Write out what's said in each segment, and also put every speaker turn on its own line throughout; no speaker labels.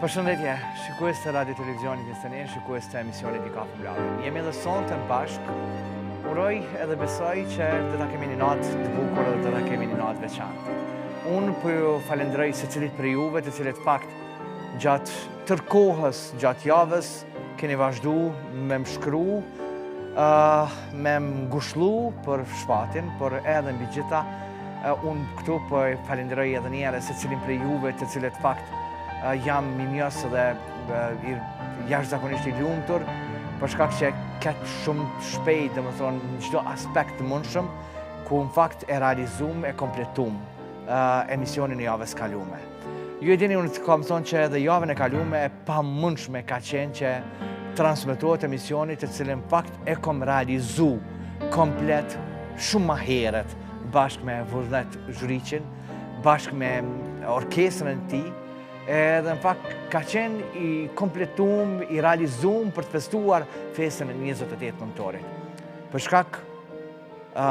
Përshëndetje, shikues të Radio Televizionit Instanet, shikues të emisionit I Kafe Mlavin. Jemi edhe sonte bashk, uroj edhe besoj që do ta kemi një natë të bukur dhe do ta kemi një natë veçantë. Unë po ju falenderoj secilit për juve, të cilët fakt gjatë tërë kohës, gjatë javës, keni vazhdu me më shkru, me më ngushëllu për shpatin, por edhe mbi gjitha, unë këtu po falenderoj edhe një herë secilin për juve, të cilët fakt jam minjës dhe jashtëzakonisht I lumtur, për shkak që ketë shumë shpejt, dhe më thonë, në çdo aspekt të mundshëm, ku në fakt e realizum, e kompletum emisionin e javës kalume. Ju e dini, unë të kam thonë që edhe javën e kalume e pamundshme ka qenë që transmetohet emisionit të cilën fakt e kom realizu komplet shumë ma heret, bashkë me Vullnet Zhuriqin, bashkë me orkestrën e tij, edhe në fakt ka qenë I kompletum, I realizum për të festuar festën e 28 nëntorit. Për shkak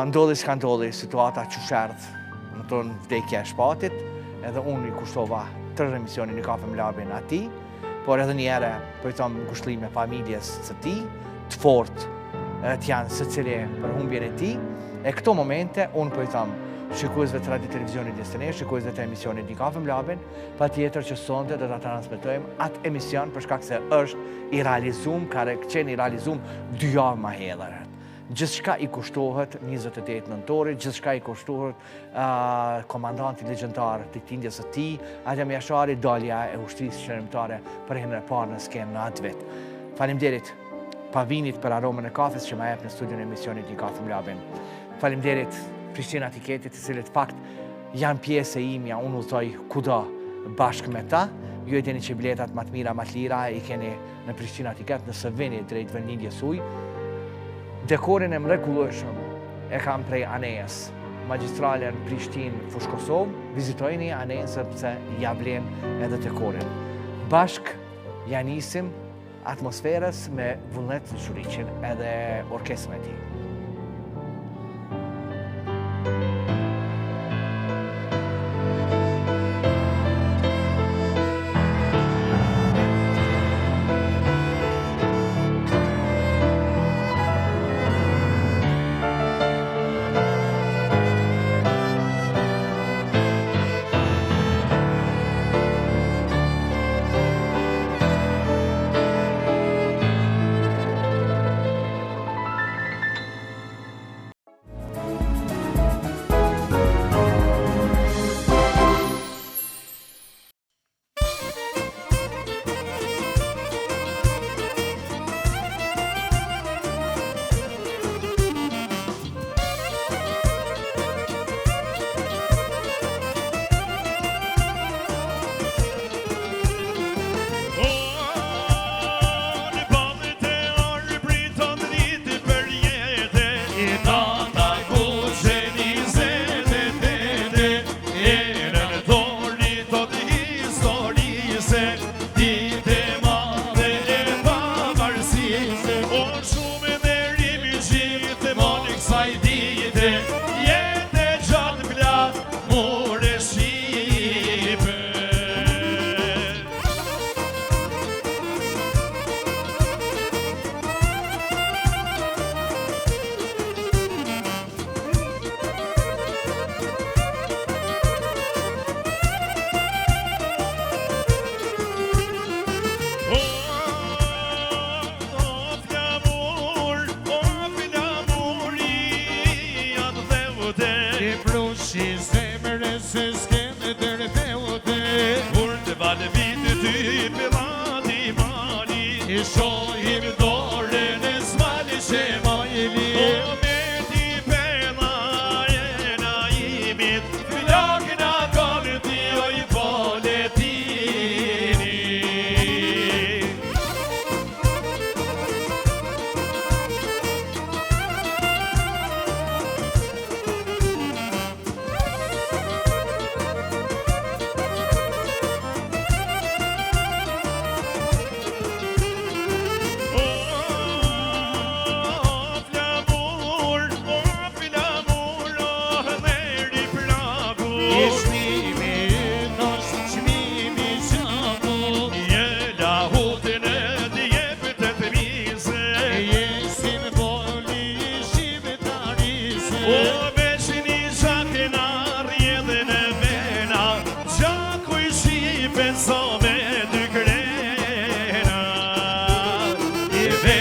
ndodhi s'ka ndodhi situata qëshardh, më tonë vdekja e shpatit, edhe unë I kushtova 3 emisionin I Kafe Mlavin atij, por edhe një herë po I them ngushëllim e familjes së tij, të fortë të janë secili për humbjen e tij, e këto momente unë po I them shikuesve të Radio Televizionit Instanet, shikuesve të emisionit I Kafe Mlavin, patjetër që sonte do ta transmetojmë atë emision për shkak se është I realizum, ka qenë I realizum 2 javë më herët. Gjithçka I kushtohet 28 nëntorit, gjithçka I kushtohet komandanti legjendar të tindjes së tij, Adem Jashari, dalja e ushtrisë shërbëtare për herën e parë në skenë në atë vit. Faleminderit Pavinit për aromën e kafes që më jep në studion e emisionit I Kafe Mlavin. Faleminderit Prishtina Tiketit, të cilët fakt janë pjesë e imja, unë udhtoj kudo bashkë me ta. Ju e dini që biletat më të mira, më të lira I keni në Prishtina Tiket, nëse vini drejt vendindjes uj. Dekorin e mrekullueshëm e kam prej Anejes, magjistrale në Prishtinë, Fushë Kosovë. Vizitojeni Anejen sepse ja vlen edhe dekorin. Bashk ja nisim atmosferës me Vullnet Zhuriqin edhe orkestrën e tij.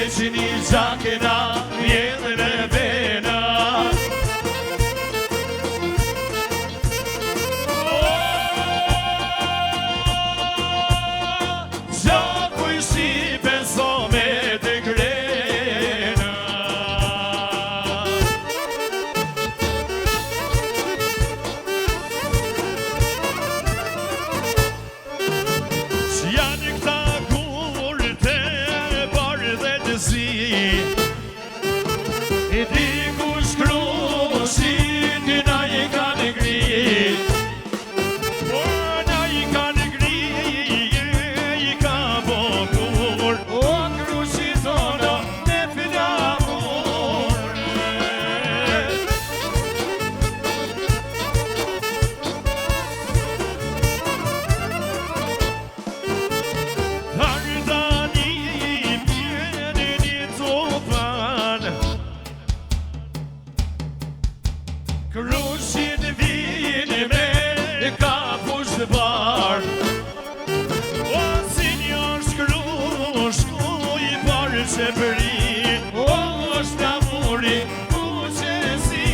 që një gjakena vjedhe në vena. Gjakuj shqipe so me të grena. Që janë këta kur të barë dhe të zi, e di ku shkru si ty na i ka në gri. Na i ka në gri, i ka bokur, o kruqi tono me flamur. Tardani mjeni një topan, kruqin vini me kapush të bar. O si një shku i parë që përi, o është ta muri ku që si.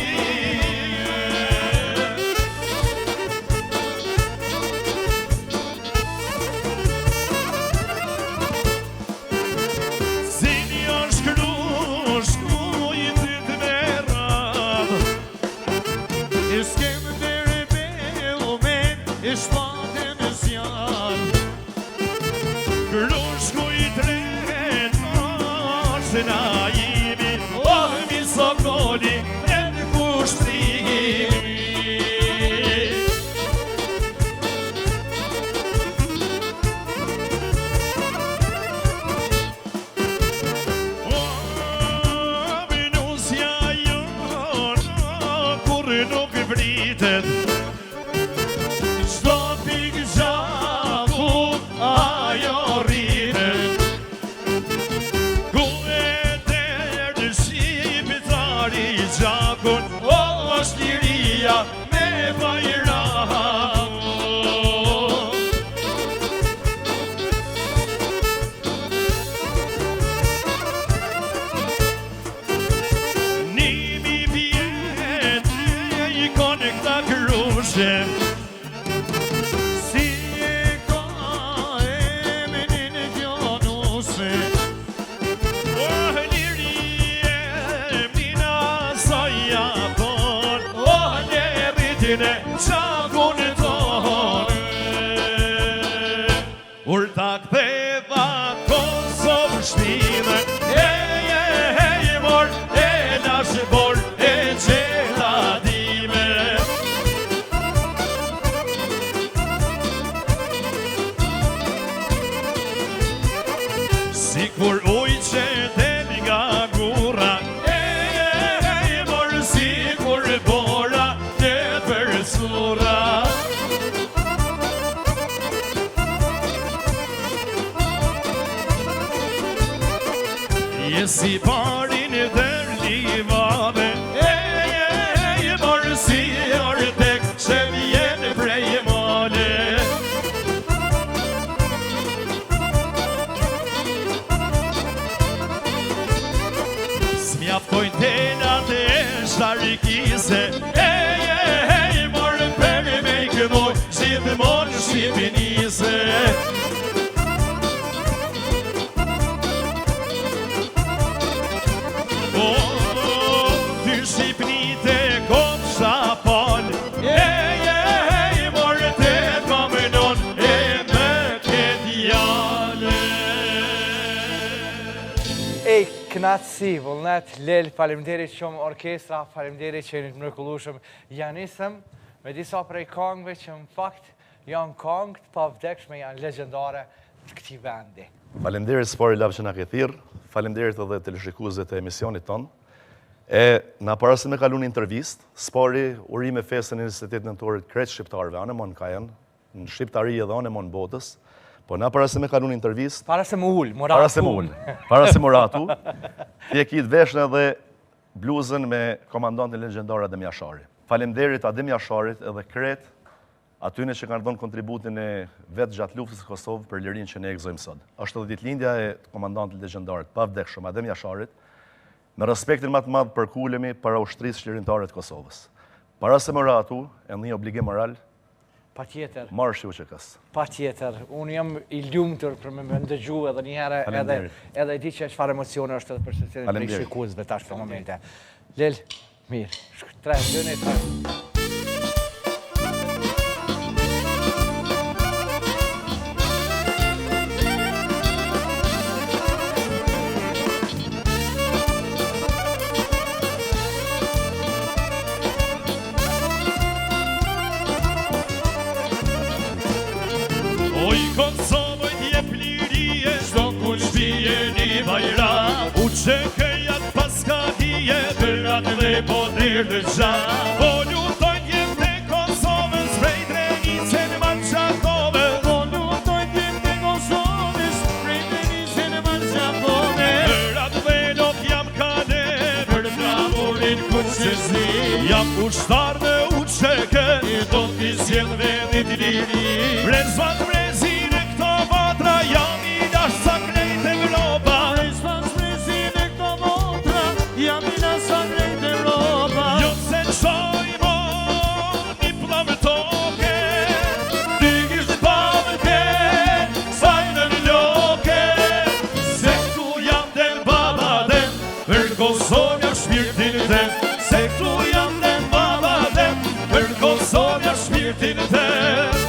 Si një shku i të të meram, i s'kem të rebe u men, i shpate në zjan. Krushku i tren, se na jemi, oh mi sokoli, e në kushtimi. Minusja jonë, kur nuk vritet, çdo pikë gjaku ajo rritet. Ku e derdë shqiptari gjakun, o është liria me bajram. Nimi vjetë i kone këta krushe, si e ka eminin kjo nuse. O liri e mina sa japon, o leritin e qakun tonë. Urta ktheva Kosovë shtime, e mor, e nash bor, e gjela dime. Sikur uj që del nga gura, e mor, sikur bora në përsura. Si parin e dërli vave, e mor, si ortek që vjen prej male. S'mjaftojnë tenat e sharikise, e mor, për me i këdoj, gjithmonë shqipinise. Ty shqipnit e kopsha pal, e mor, te kamenon, e me këtë jale.
Ej, knatësi, vullnet, Lel, faleminderit shumë orkestra, faleminderit që jeni të mrekullueshëm. Ja nisëm me disa prej këngëve që në fakt janë këngë të pavdekshme, janë legjendare të këtij vendi.
Faleminderit Spori Lab që na ke thirrë, faleminderit edhe teleshikuesve të emisionit tonë. Na para se me kalu një intervist, Spori uri me festën e 28 nëntorit krejt shqiptarëve, anë mon ka janë, në shqiptari edhe anë mon botës, po na para se me kalu një intervist...
Para se më ullë, moratu.
Para se moratu, ti e kitë veshën edhe bluzën me komandantin legjendar Adem Jashari. Faleminderit Adem Jasharit edhe krejt atyne që kanë dhënë kontributin e vetë gjatë luftës së Kosovë për lirinë që ne e gëzojmë sot. Është edhe ditëlindja e komandantit legjendarit, pavdekshëm Adem Jasharit, me respektin më të madh për kulemi para ushtrisë lirimtare të Kosovës. Para se më ratu, e një obligim moral,
Patjetër.
marrësh ju që kas.
Patjetër. Unë jam i lumtur për me ndëgju edhe një herë edhe e di që çfarë emocione është edhe për secilin prej shikuesve tash këto momente. Lel, mirë. 3, 2, 1.
Oj, Kosovë jep lirie, çdo kur shpije një bajram. U çekejat paska hije, bërat dhe po dirë të gjatë. Po lutojnë jem të Kosovës, prej Drenicën Mançakove. Po lutojnë jem të Kosovës, prej Drenicën Mançakove. Bërat dhe nuk jam kane, për flamurin kuqësi. Jam ushtar në u çeke, do t'i sjell vendit liri. Brezvat brezine këto botra, jam i dash sa krejt Evropa. Brezvat brezine këto botra, jam i dash sa krejt Evropa. Jo se qojmo një plavë toke, ty kisht pavëke, sajnë në loke. Se këtu jam den baba den, për Kosovja shpirtin ten. Se këtu jam den baba den, për Kosovja shpirtin ten.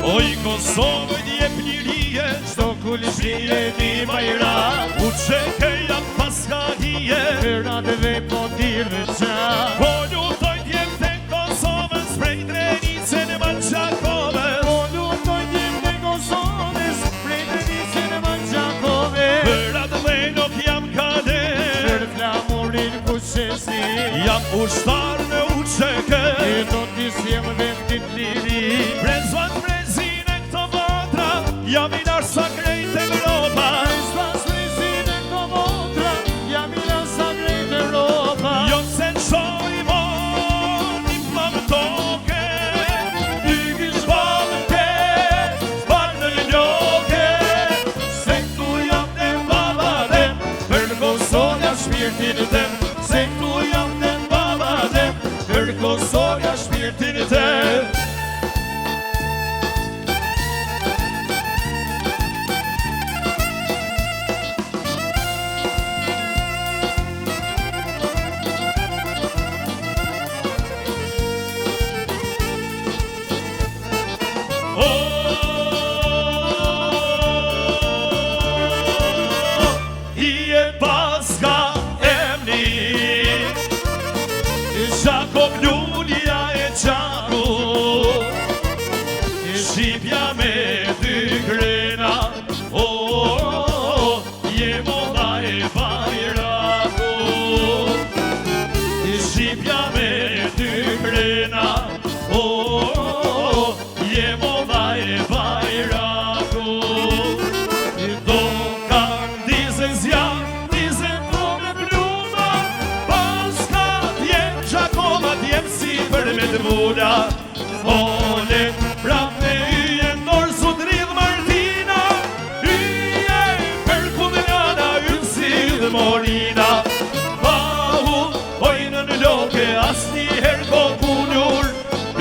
Oj, Kosovë jep lirie, çdo kur shpije një bajram. U çekejat paska hije, bërat dhe po dirë të gjatë. Po lutojnë jem të Kosovës, prej Drenicën Mançakove. Po lutojnë jem të Kosovës, prej Drenicën Mançakove. Bërat dhe nuk jam kane, për flamurin kuqësi. Jam ushtar në u çeke, do t'i sjell vendit liri. Brezvat brezine këto botra, jam i dash sa krejt Evropa. Brezvat brezine këto botra, jam i dash sa krejt Evropa. Jo se qojmo një plavë toke, ty kisht pavëke, s'barë në loke. Se këtu jam den baba den, për Kosovja shpirtin ten. Se këtu jam den baba den, për Kosovja shpirtin ten. Gjakov Lulja e Gjaku, Shqipja me dy krena. Je moda e bajraku, Shqipja me dy krena. Je moda e bajraku. Do kanë dizën zjarë, dizën me pluma, paska t'jem Gjakova t'jem si për me t'vula. Ole, prap me yje ndorë su t'ridh Martina, yje për Kumenana, ynë si dhe Morina. Pahu, ojnë në loke, as një her ko punur,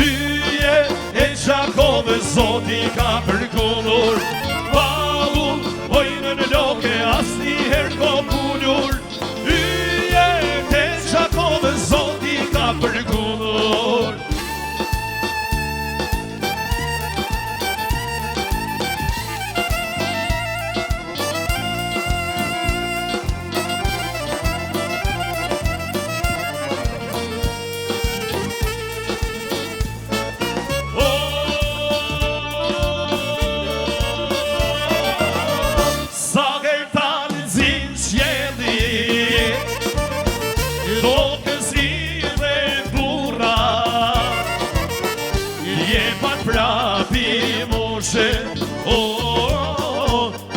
yje e Gjakovës zoti ka përkullur. Pahu, ojnë në loke, as një her ko punur, yje e Gjakovës zoti ka përkullur.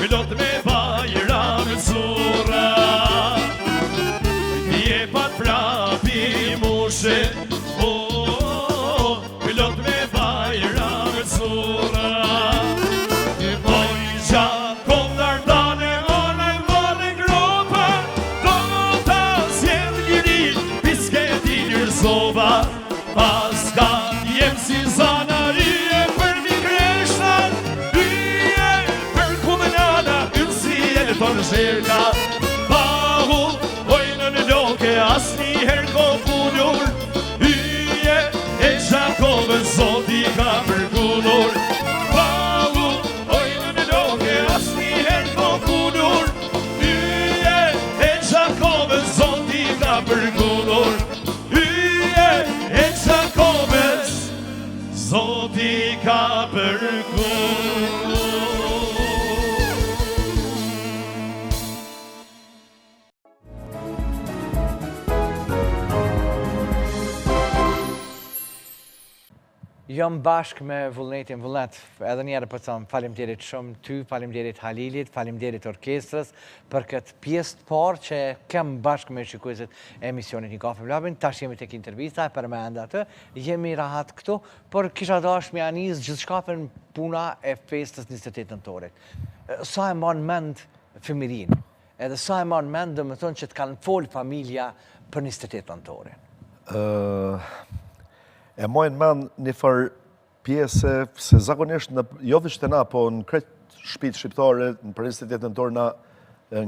pilot me bajra në zura. Je pat prapi mushe, pilot me bajra në zura. Oj, gjakon dardane, one vane gropa, do ta zjedh gjiri, bisketi njërzova. Pas ka jem si zanari e për mi kreshta, yje për kumenana, ynë si e në tonë zherka. Pahu, ojnë në loke, as një her ko punur, yje e Gjakove zoti ka përkunur. Pahu, ojnë në loke, as një her ko punur, yje e Gjakove zoti ka përkunur. Zoti ka përkunur.
Jam bashkë me Vullnetin Vullnet, edhe njerë për thëmë faleminderit shumë ty, faleminderit Halilit, faleminderit orkestrës për këtë pjesë të parë që kem bashkë me shikuesit e emisionit Një Kafe Mlabin. Tash jemi tek intervista e përmenda atë, jemi rahat këtu, por kisha dash me anis gjithçka për puna e festës 28 nëntorit. Sa e mon mend fëmirin, edhe sa e mon mend dhe më thonë që të kanë folë familja për 28 nëntorin?
E mojnë men një farë pjese, se zakonisht, jo vështë të na, po në kretë shpitë shqiptare, në për 28 nëntor na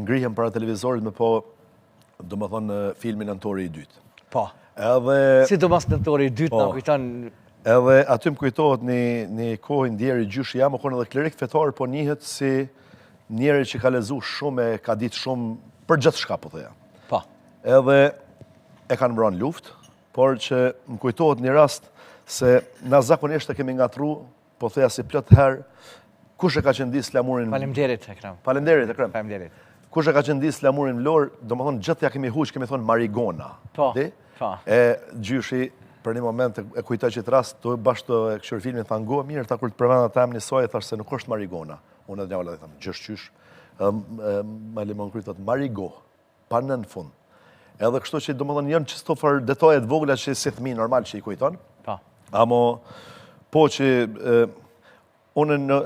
ngrihem para televizorit me po, do më thonë, filmin Nëntori i dytë.
Po, si do mas Nëntori i dytë në kujton...
Edhe aty më kujtohet një kohë ndjeri gjyshi jam, më konë edhe klerik fetar, po njëhet si njeri që ka lezu shumë e ka ditë shumë për gjithë shka, po theja.
Po.
Edhe e kanë mbron luft, por që më kujtohet një rast se na zakonisht e kemi ngatru, po theja si plot herë, kush e ka qëndis flamurin...
Faleminderit, Ekrem.
Faleminderit, Ekrem.
Faleminderit.
Kush e ka qëndis flamurin vlor, do më thonë gjithë ja kemi huq, kemi thonë Marigona.
Po, po.
E gjyshi, për një moment e kujtoj që të rast, të bashkë të këshur filmin, thanë go, mirë, ta kur të përmenda ta më njësoj, e thash se nuk është Marigona. Unë edhe njëvala dhe thamë, gjështë qysh, ma limon kryt, thot, Marigo, pa në fund. Edhe kështu që do më dhënë jënë që s'to fër detajet vogla që si thmi normal që i kujton.
Pa.
Amo, po që unë në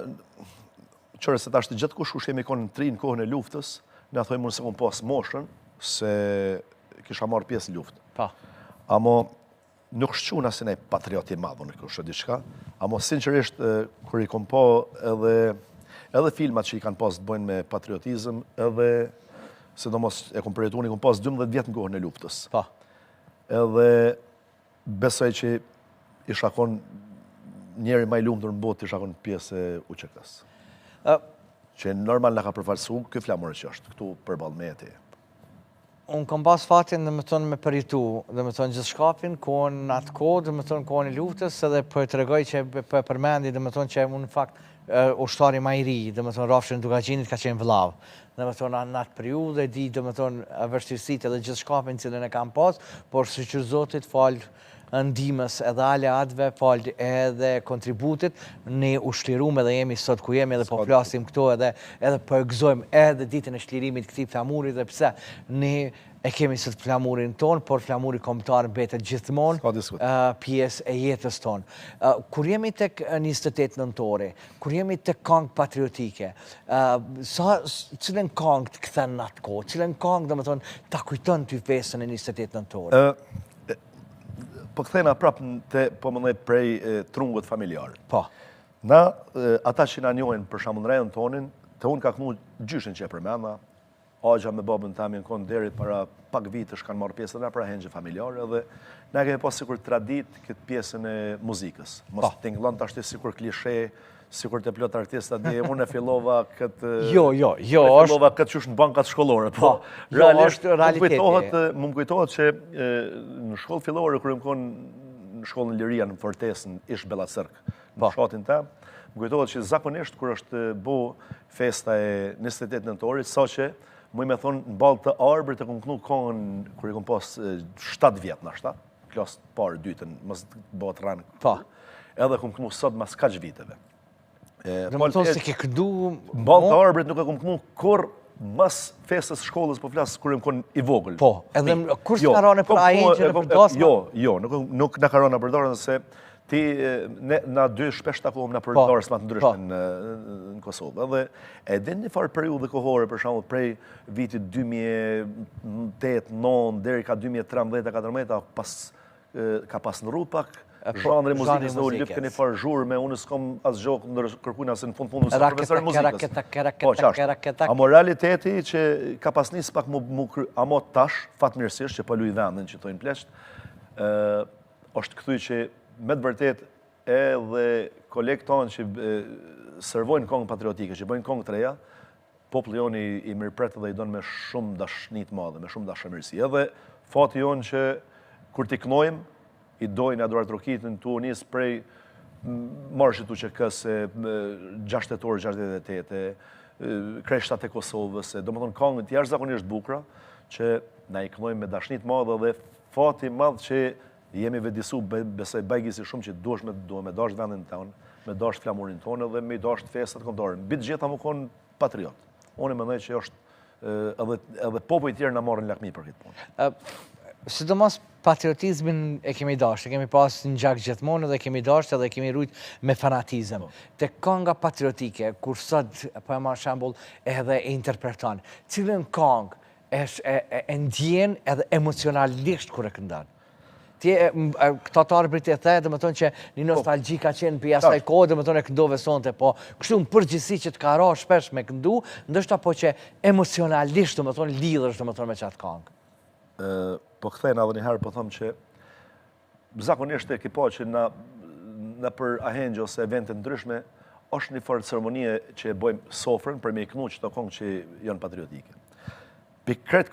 qërë se ta është gjithë kush jemi konë në tri në kohën e luftës, në thojmë unë se kom pas moshën, se kisha marrë pjesë në luftë.
Pa.
Amo, nuk shquna si nej patrioti madhë në kështë diçka, amo sinqerisht, kër i kom po edhe filmat që i kanë pas të bojnë me patriotizm, edhe se do mos e kom përjetu, i kom pas 12 vjetë në kohën e luftës.
Pa.
Edhe besoj që isha kon njeri ma i lumëtur në botë, isha kon pjesë e UÇK-s. Që normal në ka përfalsu, këtë flamurë që është, këtu përballë me ti.
Unë kom pas fatin dhe më thonë me përjetu, dhe më thonë gjithë shkapin, kohën në atë kohë, dhe më thonë kohën e luftës, edhe për të regoj që për përmendi, dhe më thonë që unë në fakt ushtari ma i ri, dhe më thonë Rafshin Dugagjinit ka qenë vëllavë. Dhe më thonë në atë periudhë, di dhe më thonë vështirësit edhe gjithë shkapin cilën e kam pas, por së që Zotit falë ndimës edhe aleatve, falë edhe kontributit, ne u shlirum edhe jemi sot ku jemi edhe po flasim këto edhe përgëzojmë edhe ditën e shlirimit këtij flamurit dhe pse ne e kemi sot flamurin tonë, por flamuri kombëtar mbetet gjithmonë pjesë e jetës tonë. Kur jemi tek 28 nëntori, kur jemi tek këngë patriotike, cilën këngë të kthen në atë kohë, cilën këngë dhe më thonë ta kujton ty fesën e 28 nëntori?
Po këthejna prapë po më dhej prej trungut familjarë.
Po.
Na, ata që na njojnë për shamun rejën tonin, të unë ka kënu gjyshin që e përmenda, Agja me babën të amin konë deri para pak vitësh kanë marrë pjesën e pra hengje familjarë, edhe ne kemi pas sikur tradit këtë pjesën e muzikës. Mos tingëllon të ashtë sikur klishe, sikur të plot artista dhe unë e fillova këtë...
Jo,
fillova këtë qysh në bankat shkollore, po realisht më kujtohet që në shkollë fillore, kërë më konë në shkollën Liria në Fortesën, ish Bella Cirk, në shatin tem, më kujtohet që zakonisht kër është bo festa e 28 nëntorit, sa që mu i me thonë në balë të arbër të këmë kënu kohën, kër i këmë pas 7 vjetë në ashta, klasë parë, dytën, mësë bëhet ranë, edhe këmë kënu sot mas kaq viteve.
Dhe më thonë se ke këndu...
Ballë të arbrit nuk e kom këmu kur mas festës shkollës po flasë kur e më konë i vogël.
Po, edhe kur s'ka rane për ajengjën e për dasma?
Jo, nuk në ka rane për dorën, se ti na dy shpesh takohem në për dasma të ndryshme në Kosovë. Edhe edhe një farë periudhë kohore, për shembull prej vitit 2008-2009 deri ka 2013-2014 ka pas në rupak, zhanri muzikës në u lypë këni farë zhurë me unë s'kom asë gjokë ndër kërkujna se në fund së profesor muzikës. A moraliteti që ka pas njës pak amo tash, fatmirësisht që pëllu i vendin që tojnë plesht, është këthuj që me të vërtet edhe kolegë tonë që servojnë kongë patriotike, që bëjnë kongë të reja, populli jonë i mirëpretë dhe i donë me shumë dashnit madhe, me shumë dashamirësi. Edhe fati jonë që kur t'i knojmë, i dojnë aduar trokitën të unis prej marshit u që këse 6-8, kreshtat e Kosovës, do më thonë kongën të jashtë zakonisht bukra, që na i knojmë me dashnit madhe dhe fati madhë që jemi vedisu besoj bajgisi shumë që duhesh me dasht vendin tonë, me dasht flamurin tonë dhe me dasht festat kombëtare. Bitë gjitha më konë patriot. Unë e mendoj që është edhe popoj tjerë na marrin lakmi për këtë punë.
Sidomos patriotizmin e kemi dasht, e kemi pas në gjak gjithmonë dhe kemi dasht edhe kemi rujt me fanatizëm. Te kënga patriotike, kur sot, po e marr shembull, edhe e interpreton, cilën këngë e ndjen edhe emocionalisht kur e këndon? Këta të arbrit e the, dhe më tonë që një nostalgji ka qenë për jasaj kohë, dhe më tonë e këndove sonte, po kështu në përgjithsi që të ka ra shpesh me këndu, ndështë po që emocionalisht, dhe më tonë lidhësh, dhe më tonë me qatë këngë.
Po këthejnë edhe njëherë, po thëmë që zakonisht e kipo që në për ahengjë ose eventet ndryshme, është një farë ceremonie që e bojmë sofrën për me i kënu që të kongë që janë patriotike. Për kretë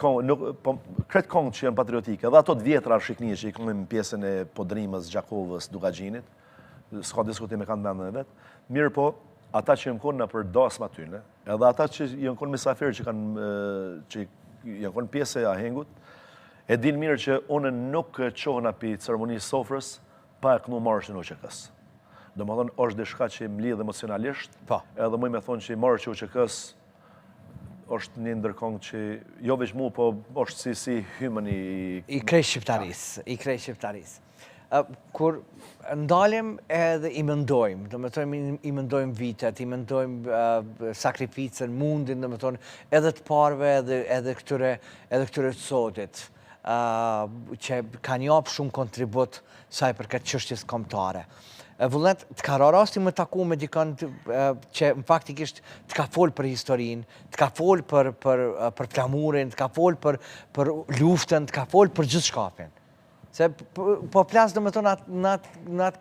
kongë që janë patriotike, dhe ato të vjetra shiknije që i kënujmë pjesën e Podrimës, Gjakovës, Dugagjinit, s'ka diskutim e kanë vendën e vetë, mirë po, ata që janë konë në për dasma tyne, edhe ata që janë konë misafirë që janë konë pjesë e ahengut, e din mirë që unë nuk qohën api ceremonisë sofrës pa e kënu marrëshin o qekës. Do më thonë, është dishka që më lidhë emocionalisht, edhe mëj me thonë që i marrëshin o qekës është një ndërkongë që jo veç mu, po është si hymën
i krej shqiptaris. Kur ndalim edhe i mëndojmë, do me thonë i mëndojmë vitet, i mëndojmë sakrificën, mundin, do me thonë edhe të parve edhe këtyre të sotit, që kanë japë shumë kontribut saj për këtë çështjes kombëtare. Vullnet, të ka ra rasti me taku me dikën që në faktikisht të ka folë për historinë, të ka folë për flamurin, të ka folë për luftën, të ka folë për gjithë shkapin. Se po plasë do me thonë në atë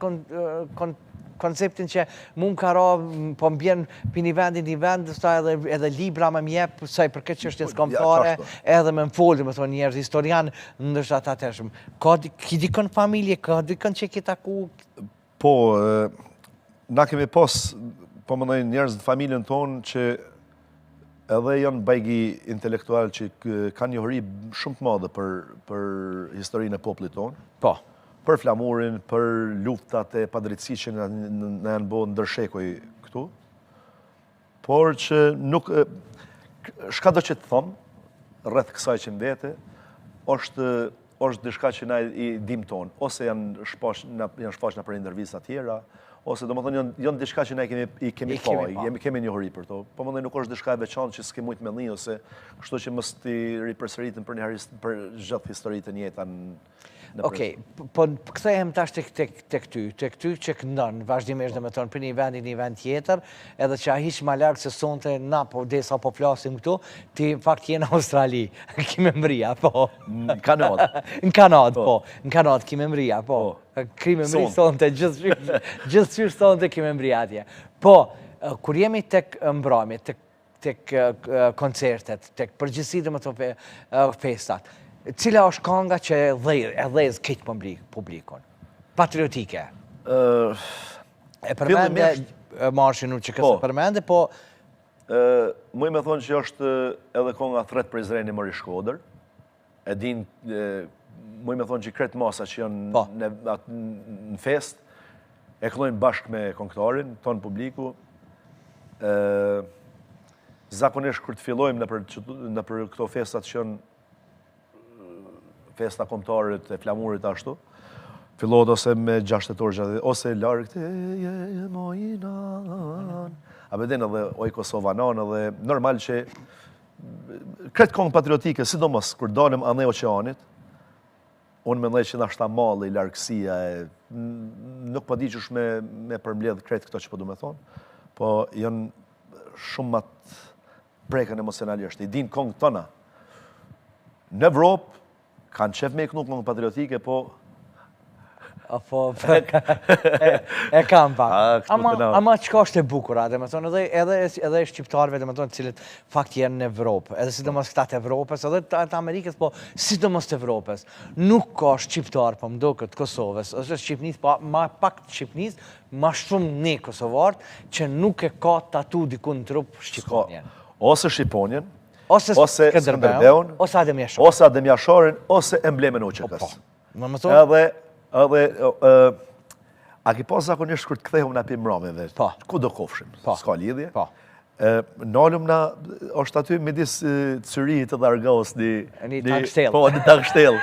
konceptin që mu më ka ra, po më bjenë për një vend, edhe libra me mjep, saj për këtë çështjes kombëtare, edhe me më folë, do me thonë njerëz historian, ndështë ata tërshëm. Ka dikën familje, ka dikën që ki taku?
Po, na kemi pas, po më nëjnë njerëz në familjen tonë që edhe janë bajgi intelektual që kanë njohëri shumë të madhe për historinë e popullit tonë.
Po.
Për flamurin, për luftat e padrejtësi që në janë bo ndërshekoj këtu. Por që nuk, shka do që të thomë, rreth kësaj që mbete, është dishka që na i dim tonë, ose janë shfaq në për intervista tjera, ose do më thonë janë dishka që na i kemi pa, kemi njohëri për to. Po më thonë nuk është dishka e veçantë që s'ke mujtë me një, ose kështu që mës t'i ripërsëritën për gjithë historitë e njëta.
Okej, po këthehem tash të këty që këndon, vazhdimisht dhe me tonë për një vend tjetër, edhe që a hiq ma largë se sonte na, po desa po flasim këtu, ti në fakt jenë Australi, Kimemria, po.
Në Kanadë.
Në Kanadë, po. Në Kanadë, Kimemria, po. Kimemri sonte, gjithë sonte Kimemria atje. Po, kur jemi tek mbrami, tek koncertet, tek përgjithësi dhe me të festat, cila është kanga që e dhezë këtë publikon? Patriotike. E përmende marshin që kësë përmende, po...
Muj me thonë që është edhe konga Thret për Izreni Mëri Shkodër. E din, muj me thonë që kretë masa që janë në fest, e këllojnë bashkë me konktarin, tonë publiku, zakonisht kur të fillojmë në për këto festat që janë festa kombëtare të flamurit ashtu, fillohet ose me 6 tetor ose larg te mojinan. A beden edhe oj Kosovanan edhe normal që kretë kongë patriotike, sidomos kur dalëm anë e oqeanit, unë mendoj që nashta malli, largësia, nuk po di qysh me përmbledh kretë këto që po du me thonë, po janë shumë matë prekën emocionalisht. I din kongë tona. Në Evropë, kanë qef me iknu kongë patriotike, po
e kam pak. Ama qka është e bukura, dhe me thonë, edhe shqiptarve, dhe me thonë, cilët fakt jenë në Evropë, edhe sidomos këta të Evropës, edhe të Amerikës, po sidomos të Evropës. Nuk ka shqiptar, po më do këtë Kosovës, ose Shqipnis, po ma pak të Shqipnis, ma shumë ne Kosovartë, që nuk e ka tatu dikun në trup Shqiponjen.
Ose Shqiponjen,
ose Skënderbeun, ose
Adem Jasharin, ose emblemen OQK-s. Edhe, a ki pas zakonisht kur të kthehëm në pi mrameve, ku do kofshim, s'ka lidhje. Nalëm na, është aty midis Cyrit edhe Argaos
një tankshtel.
Po, një tankshtel.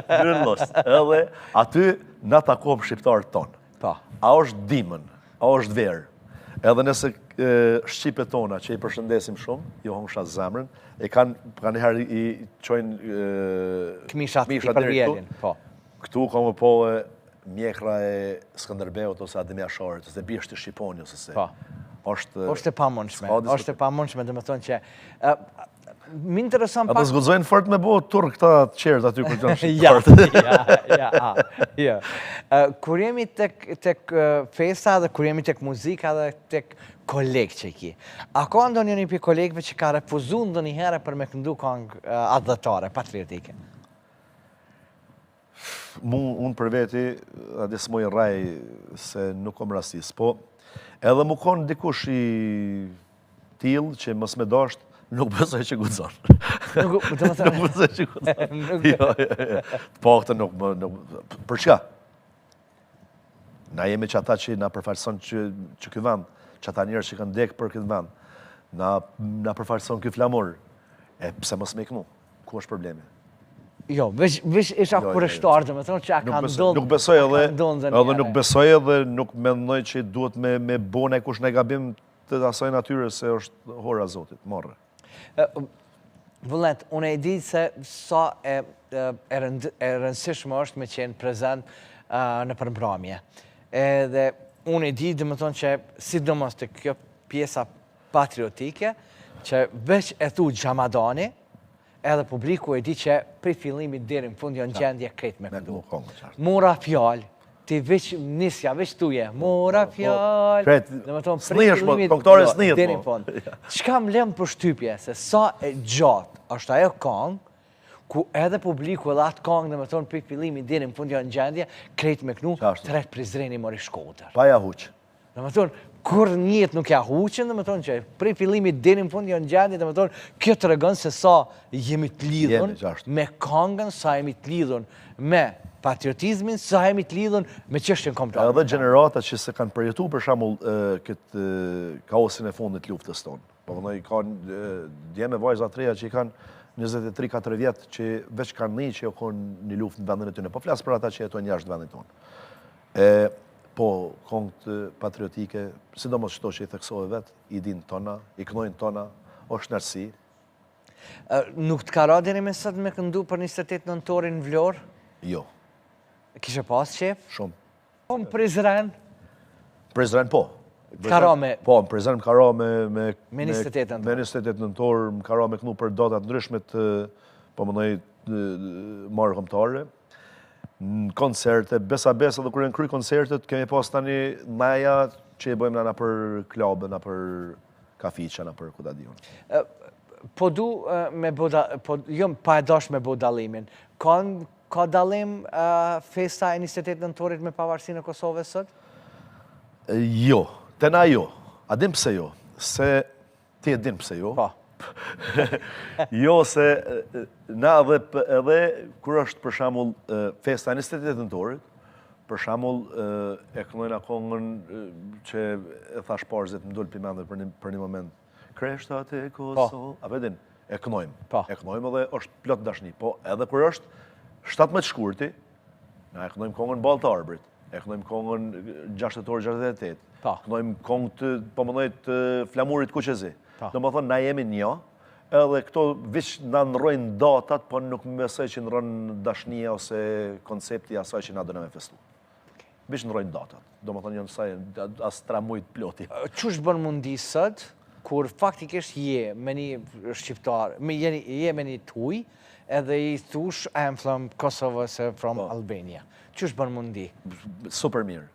Grënlos. Edhe, aty na takom shqiptarët tonë. A është dimën, a është verë. Edhe nëse Shqipet tona, që i përshëndesim shumë, jo hongsha zemrën, e kanë herë i qojnë
këmishat i përvjelin, po.
Këtu ka më po mjekra e Skënderbeut ose Adem Jasharit, ose bishti Shqiponi, ose se.
Është e pamundshme, është e pamundshme, dhe me thonë që... Më interesant pak...
Ata zgudzojnë fort me bo tur këta qerët aty kur janë shqiptarët.
Ja. Kur jemi tek festa dhe kur jemi tek muzika dhe tek kolegë që ki, a ka ndonjë një pi kolegëve që ka refuzu ndonjë herë për me këndu kongë adhëtare, patriotike?
Unë për veti, adis moj raj se nuk kom rastis, po edhe mu konë dikush i tilë që mës me dasht, nuk besoj që gudzon. Nuk besoj që gudzon. Të pakëtë nuk... Për çka? Na jemi që ata që na përfaqëson që ky vend, që ata njerëz që kanë dekë për këtë vend, na përfaqëson ky flamur. E pse mos me iknu? Ku është problemi?
Jo, veç isha kurështar, dhe me thonë që a ka ndonë...
Nuk besoj edhe nuk besoj edhe nuk mendoj që duhet me bone kush në gabim të asaj natyre se është hora Zotit, morre.
Vullnet, unë e di se sa e rëndësishme është me qenë prezent në përmbramje. Edhe unë e di dhe me thonë që sidomos të kjo pjesa patriotike, që veç e thu Gjamadani, edhe publiku e di që prej fillimit deri në fund janë gjendje krejt me këtu. Mora fjallë, ti veç nisja, veç tuje, mora fjallë, dhe me tonë prej fillimit deri në fund. Qka më lem për shtypje, se sa e gjatë është ajo kongë, ku edhe publiku edhe atë kongë, dhe me tonë prej fillimit deri në fund janë gjendje krejt me kënu, tret Prizreni mori Shkodër.
Pa ja huqë.
Dhe me tonë, kur njët nuk ja huqen, dhe me thonë që prej fillimit deri në fund janë gjendje, dhe me thonë, kjo të regon se sa jemi të lidhun me kongën, sa jemi të lidhun me patriotizmin, sa jemi të lidhun me çështjen kombëtare.
Edhe gjenerata që se kanë përjetu për shembull këtë kaosin e fundit luftës tonë. Po vëllai kanë dje me vajza të reja që i kanë 23-4 vjet që veç kanë një që kanë një luftë në vendin e tyre. Po flas për ata që jetojnë jashtë vendit tonë. Po, kongët patriotike, sidomos qëto që i theksove vetë, i din tona, i kënojnë tona, është nërsi.
Nuk të ka ra deri me sot me këndu për 28 nëntorin në Vlorë?
Jo.
Kishe pas qef?
Shumë.
Po, në Prizren?
Prizren, po.
Ka ra me...
Po, në Prizren më ka ra me
28 nëntor.
Me 28 nëntor, më ka ra me kënu për datat ndryshmet, po më nëjë marë këmëtare. Në koncerte, besa dhe kërë në kry koncertet, kemi pas tani maja që i bëjmë na për klabë, na për kafiqa, na për kuda dion.
Po du me jo pa e dash me bo dalimin, ka dalim festa e 28 nëntorit me pavarësinë e Kosovës sot?
Jo, tena jo. A dim pse jo? Se ti e din pse jo?
Pa.
Jo, se na edhe kur është për shembull festa e 28 nëntorit, Për shembull, e këndojnë akongën që e thash parzit më dul pimende për një moment. Kreshtat e Kosovë, a vedin, e këndojmë. E këndojmë edhe është plot dashni. Po edhe kur është 17 shkurti, na e këndojmë kongën Ballë të Arbrit, e këndojmë kongën 6 tetor 68, këndojmë kongë të pomëndoj të Flamurit Kuqezi. Domethënë na jemi një, edhe këto vish na ndrojnë datat, po nuk besoj që ndron dashnia ose koncepti asaj që na do na festu. Bish ndrojnë datat. Do më thonë janë saj as 3 mujt ploti.
Ç'është bën mundi sot, kur faktikisht je me një shqiptar, je me një tuj, edhe i thush, I am from Kosovo, from Albania. Ç'është bën mundi?
Super mirë.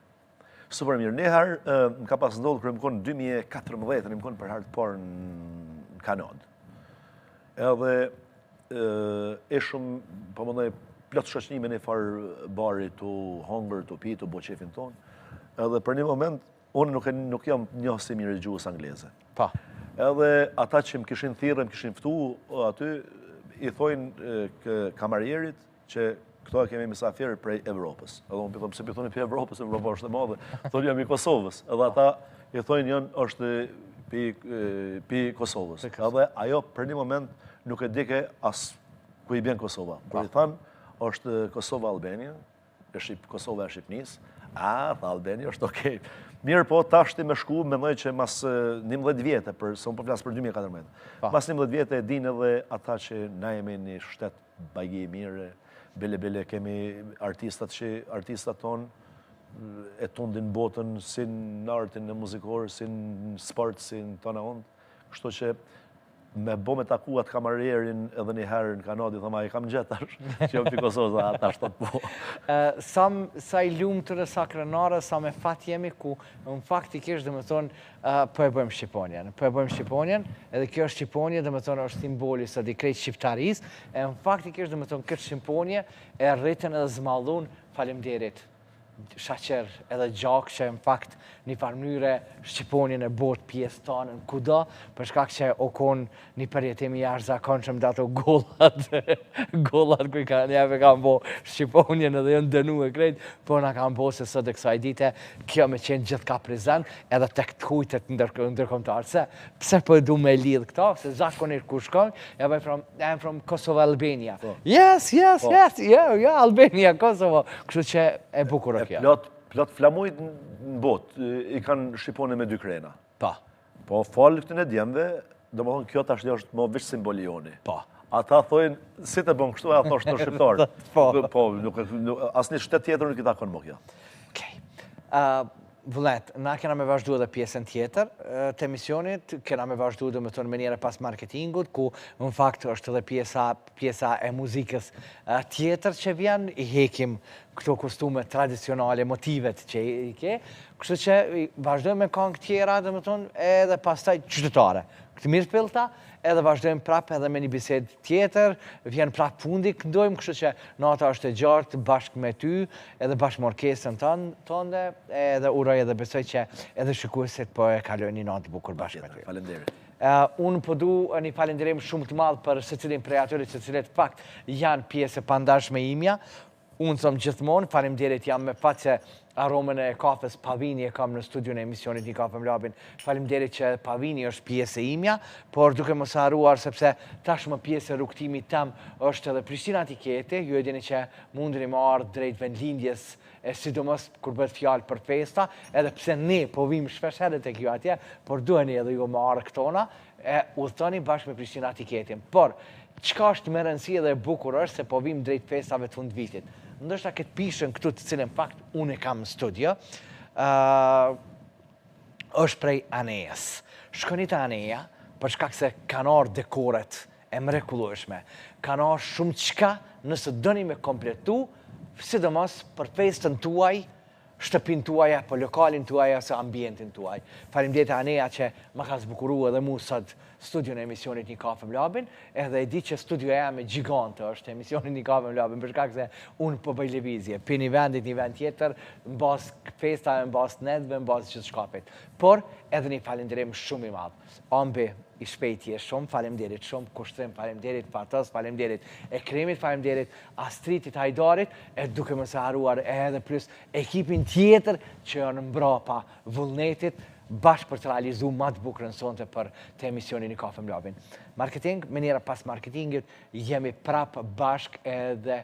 Super mirë. Njëherë më ka pas ndodhur kur më kon 2014, më kon për herë të parë në Kanadë. Edhe ishëm, po mendoj plot shoqënime në farë bari të hongër, të pi, të bo qefin tonë. Edhe për një moment, unë nuk jam njohë si mirë gjuhës angleze. Edhe ata që më kishin thirrë, më kishin ftu aty, i thojnë kamarierit që këto kemi misafirë prej Evropës. Edhe unë pëthëm, se pëthoni për Evropës, Evropa është e madhe, thonë jam i Kosovës. Edhe ata i thojnë janë është pi Kosovës. Edhe ajo për një moment nuk e dike as ku i bjen Kosova. Kur i thanë, është Kosova-Albania, Kosova e Shqipnis, tha Albania është okej. Mirë po, tashti me shku, mendoj që mas 11 vjetë, se unë po flasë për 2014, mas 11 vjetë e din edhe ata që na jemi një shtet bagje mire, bele kemi artistat tonë e tundin botën, si në artin e muzikorë, si në sport, si në tona ondë, kështu që me bo me taku atë kamarierin edhe një herë në Kanadi, thëma, i kam gjetash, që jam për Kosovë, ata shtot po.
Sa i lumë të rësa krenare, sa me fat jemi ku, në faktikisht, dhe me thonë, po e bëjmë Shqiponjen, edhe kjo Shqiponje, dhe me thonë, është simboli së di krejt shqiptaris, e në faktikisht, dhe me thonë, këtë Shqiponje e rritën edhe zmallun, falemderit. Shaqer edhe gjak që në fakt një farë mënyre Shqiponjën e bot pjesë tonë në kuda, për shkak që o konë një përjetimi jashtë zakonshëm dhe ato gollat kuj ka njeve kanë bo Shqiponjën edhe jënë dënu e krejt, po nga kanë bo se sot e kësaj dite, kjo me qenë gjithë ka prezent edhe tek të hujtet ndërkomtarë. Se, pse po du me lidhë këta, se zakonisht ku shkojnë, I'm from Kosovo, Albania. Yes, Albania, Kosovo. Kështu që e bukur e kjo.
Plot flamujt në botë, i kanë Shqiponën me 2 krena.
Pa.
Po falë këtën e djemve, do më thonë kjo tash është më vishë simbolioni.
Pa.
Ata thojnë, si të bën kështu, ata është të shqiptarë. Po, asë një shtet tjetër nuk i takon më kjo.
Okej. Vëllet, na kena me vazhdu edhe pjesën tjetër të emisionit, kena me vazhdu dhe me tonë menjere pas marketingut, ku në fakt është edhe pjesa e muzikës tjetër që vjen, i hekim këto kostume tradicionale, motivet që i ke, kështu që vazhdojmë me këngë tjera dhe me tonë edhe pas taj qytetare. Këtë mirë pilta, edhe vazhdojmë prapë edhe me një bised tjetër, vjen prapë fundi, këndojmë, kështu që nata është e gjartë bashkë me ty, edhe bashkë me orkestrën tënde, edhe uroj edhe besoj që edhe shikuesit po e kalojnë një natë bukur bashkë me ty.
Falenderit.
Unë po du një falenderim shumë të madhë për se cilin prej atyre që cilet fakt janë pjesë e pandashme imja. Unë thëmë gjithmonë, falemderit jam me fatë që aromën e kafes Pavini e kam në studion e emisionit Një Kafe Mlabin. Falemderit që Pavini është pjesë e imja, por duke mos haruar sepse tashmë pjesë e rrugtimit tem është edhe Prishtina Tiketi, ju e dini që mundeni më ardhë drejt vendlindjes e sidomos kur bëhet fjalë për festa, edhe pse ne po vim shpesh herë tek ju atje, por duheni edhe ju më ardhë këtona, e udhtoni bashkë me Prishtina Tiketin. Por, çka është më rëndësi dhe e bukur është se po vim drejt festave të fund vitit. Ndoshta këtë pishën këtu të cilën fakt unë e kam në studio, është prej Anejas. Shkoni të Aneja, për shkak se kanë ardhur dekoret e mrekullueshme. Kanë ardhur shumë çka nëse doni me kompletu, sidomos për festën tuaj, shtëpin tuaj, apo lokalin tuaj, ose ambientin tuaj. Faleminderit Aneja që më ka zbukuruar edhe mu sot studion e emisionit Një Kafe Mlabin, edhe e di që studio e jam e gjigante është emisionit Një Kafe Mlabin, për shkak se unë po bëj lëvizje, për një vendit një vend tjetër, në basë festave, në basë netve, në basë gjithë shkapit. Por, edhe një falenderim shumë i madhë. Ambi, i shpejtje, shumë faleminderit, shumë kushtrim, faleminderit Fatës, faleminderit Ekremit, faleminderit Astritit Hajdarit, e duke mos haruar edhe plus ekipin tjetër që janë mbrapa vullnetit, bashkë për të realizuar më të bukurën sonte për të emisionin i Kafe Mlabin. Marketing, mënyra pas marketingit, jemi prapë bashkë edhe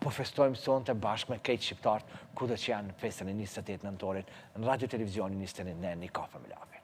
po festojmë sonte bashkë me krejt shqiptarët kudo që janë në festën e 28 nëntorit në radio televizionin 29 i Kafe Mlabin.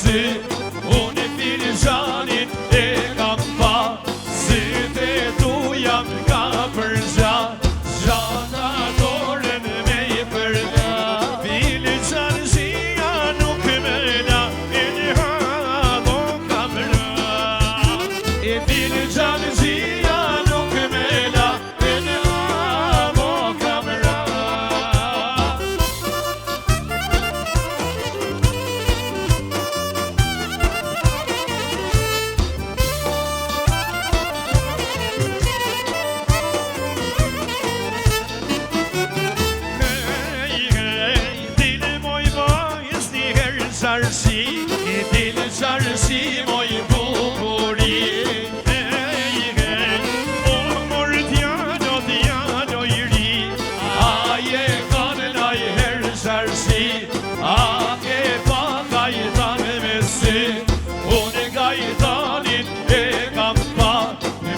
Unë filxanin si moj bukuri. O mor djalo, djalo i ri, a je kanë naj herë sharshi, a e pa kajtanë me sy, unë kajtanin e kam pa,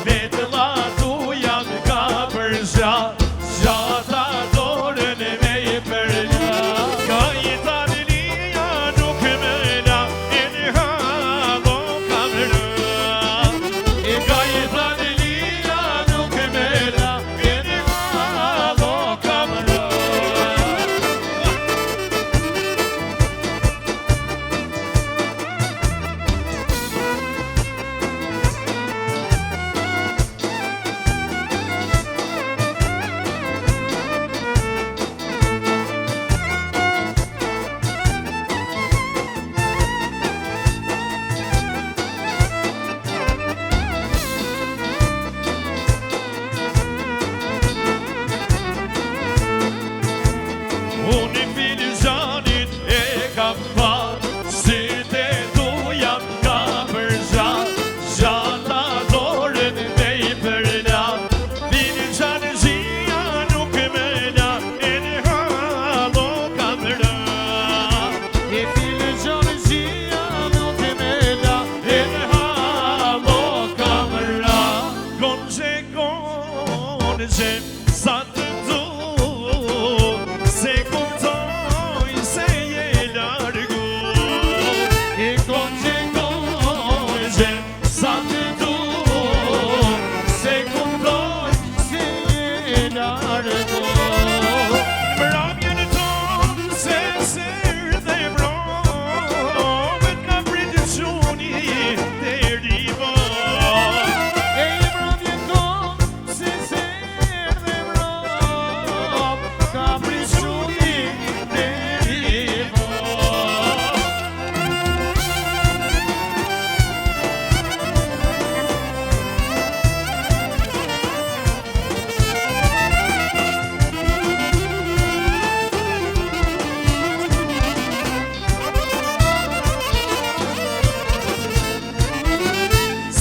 me të latu jam ka përsha, gjata dorën me i përla. Kajtanin ija nuk me la, e në halo kam rë. Kajtanin ija nuk me la, e në halo kam rë. Unë filizanit e kam pa, syte tu jam ka përgja, gjata dorën me i përla. Filizanit zia nuk me la, e në halo kam rë. Filizanit zia nuk me la, e në halo kam rë. Konse, sa të du, se kuptoj se je largu. Konse, sa të du, se kuptoj se je largu. Mramjen tonë se serdhe mromet ka pritë quni të rivo. Mramjen tonë se serdhe mromet ka pritë quni të rivo.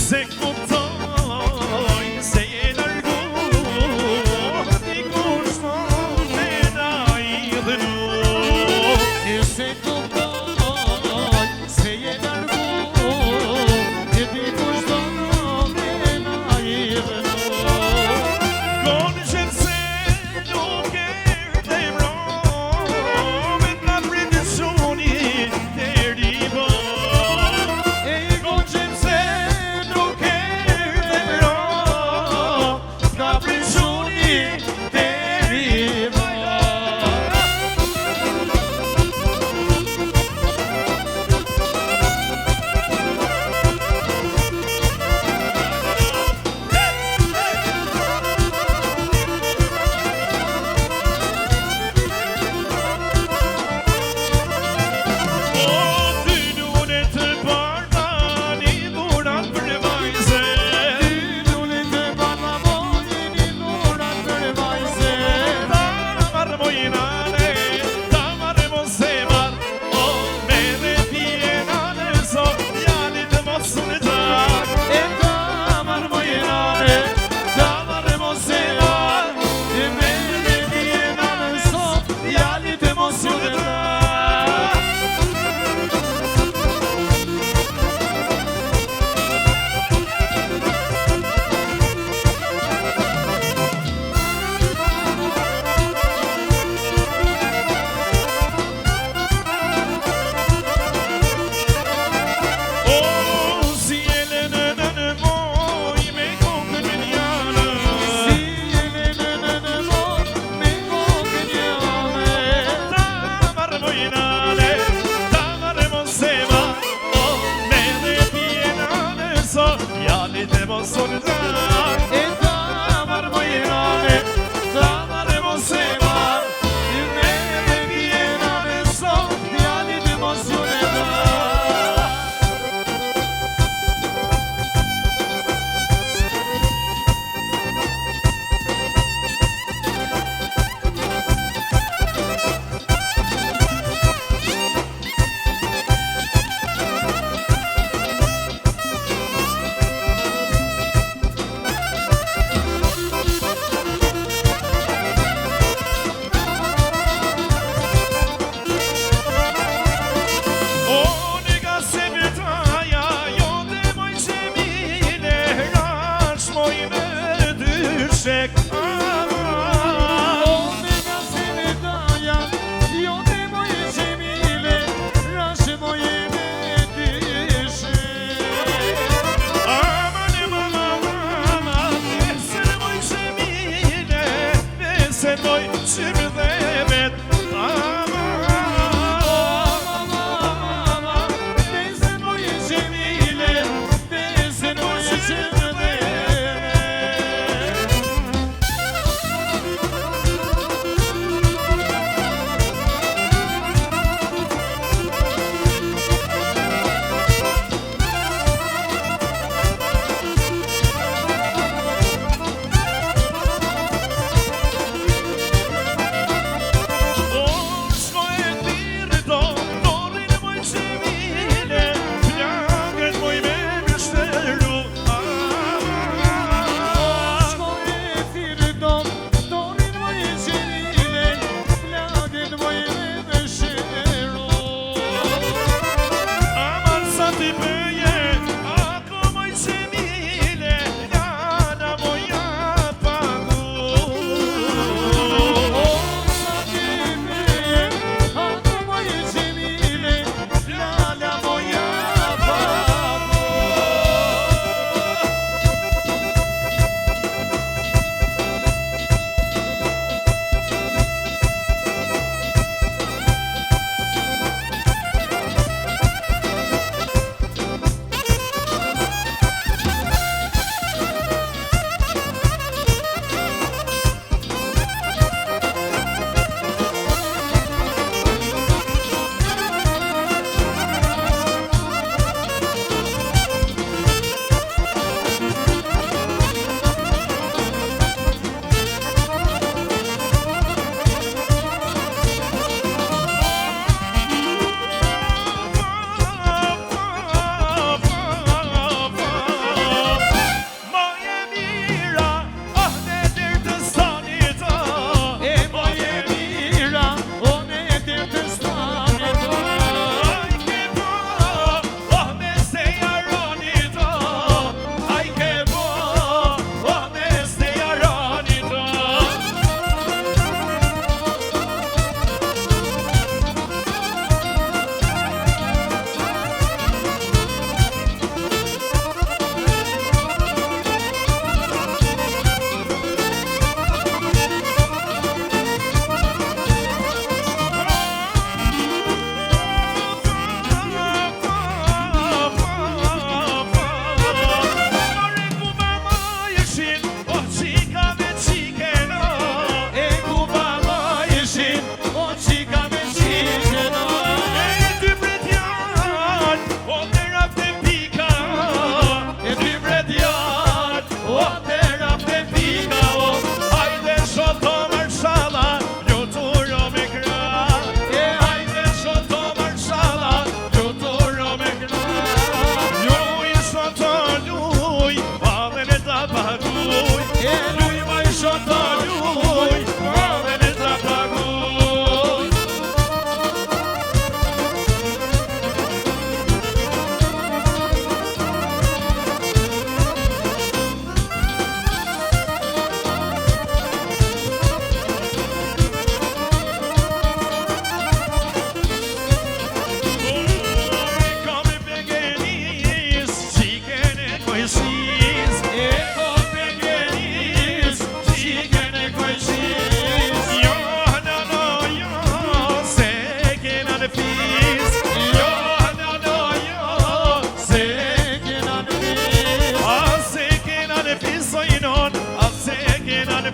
Se kuptoj se je largu, dikush me na i dhënu. Se kuptoj se je largu, dikush me na i dhënu. Konqen se nuk erdhe mromet nga pritë quni të rivo. Konqen se nuk erdhe mromet nga pritë quni të rivo.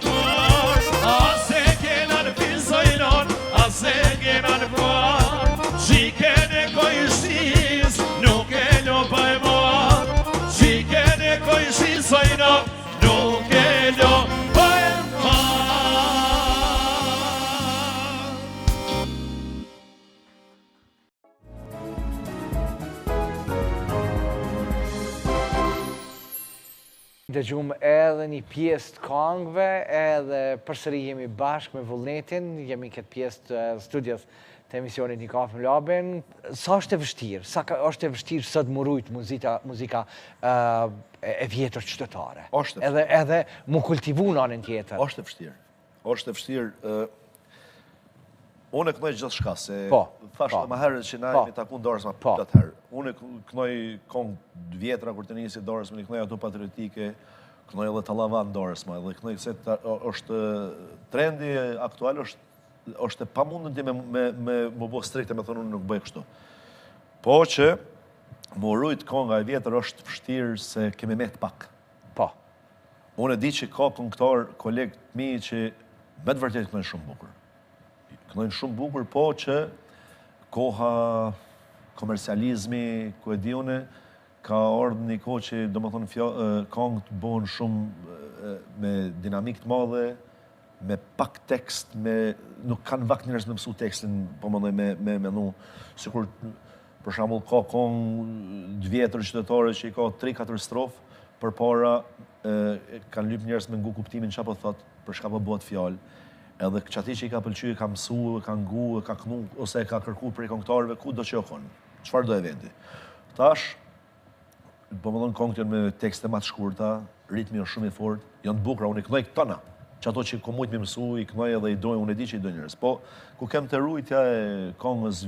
par, ase kena në fizojnon, ase kena në par, qiken e kojshis, nuk e lo pa e mar, qiken e kojshis ojnon, nuk e lo pa e mar.
Dëgjum edhe një pjesë të këngëve, edhe përsëri jemi bashkë me Vullnetin, jemi këtë pjesë të studios të emisionit Një Kafë me Labin. Sa është e vështirë? Sa është e vështirë sot murujt muzika e vjetër qytetare? Edhe mu kultivu në anën tjetër?
Është e vështirë. Është e vështirë. Unë e kënoj gjithë shka, se thashtë dhe ma herët që na jemi taku në dorës ma pëtët herë. Unë e kënoj kongë vjetra kur të njësi dorës ma, kënoj ato patriotike, kënoj edhe talava në dorës ma, dhe kënoj se është trendi aktual, është e pa mundën ti me më bo strikte, me thonë unë nuk bëj kështu. Po që më rujt konga e vjetër është vështirë se kemi met pak.
Po.
Unë e di që ka këngëtar, kolegë të mi që me të vërtet kënoj shumë bukur. Kënojnë shumë bukur, po që koha komercializmi, ku e di une, ka ardhë një kohë që do më thonë kongë të bëhen shumë me dinamik të madhe, me pak tekst, nuk kanë vakt njërës me mësu tekstin, po më me menu, sikur për shambull ka kongë të vjetër qytetare që i ka 3-4 strofë, për para kanë lyp njërës me ngu kuptimin që po thotë, për shka po bëhet fjallë. Edhe që ati që i ka pëlqy, ka mësu, ka ngu, ka kënu, ose ka kërku prej kongtarëve, ku do që jo konë, qëfar do e vendi. Tash, po më dhënë kongët janë me tekste ma të shkurta, ritmi janë shumë i fort, janë të bukra, unë i kënoj këtona, që ato që ku mujtë mi mësu, i kënoj edhe i dojnë, unë e di që i dojnë njërës. Po, ku kem të rujtja e kongës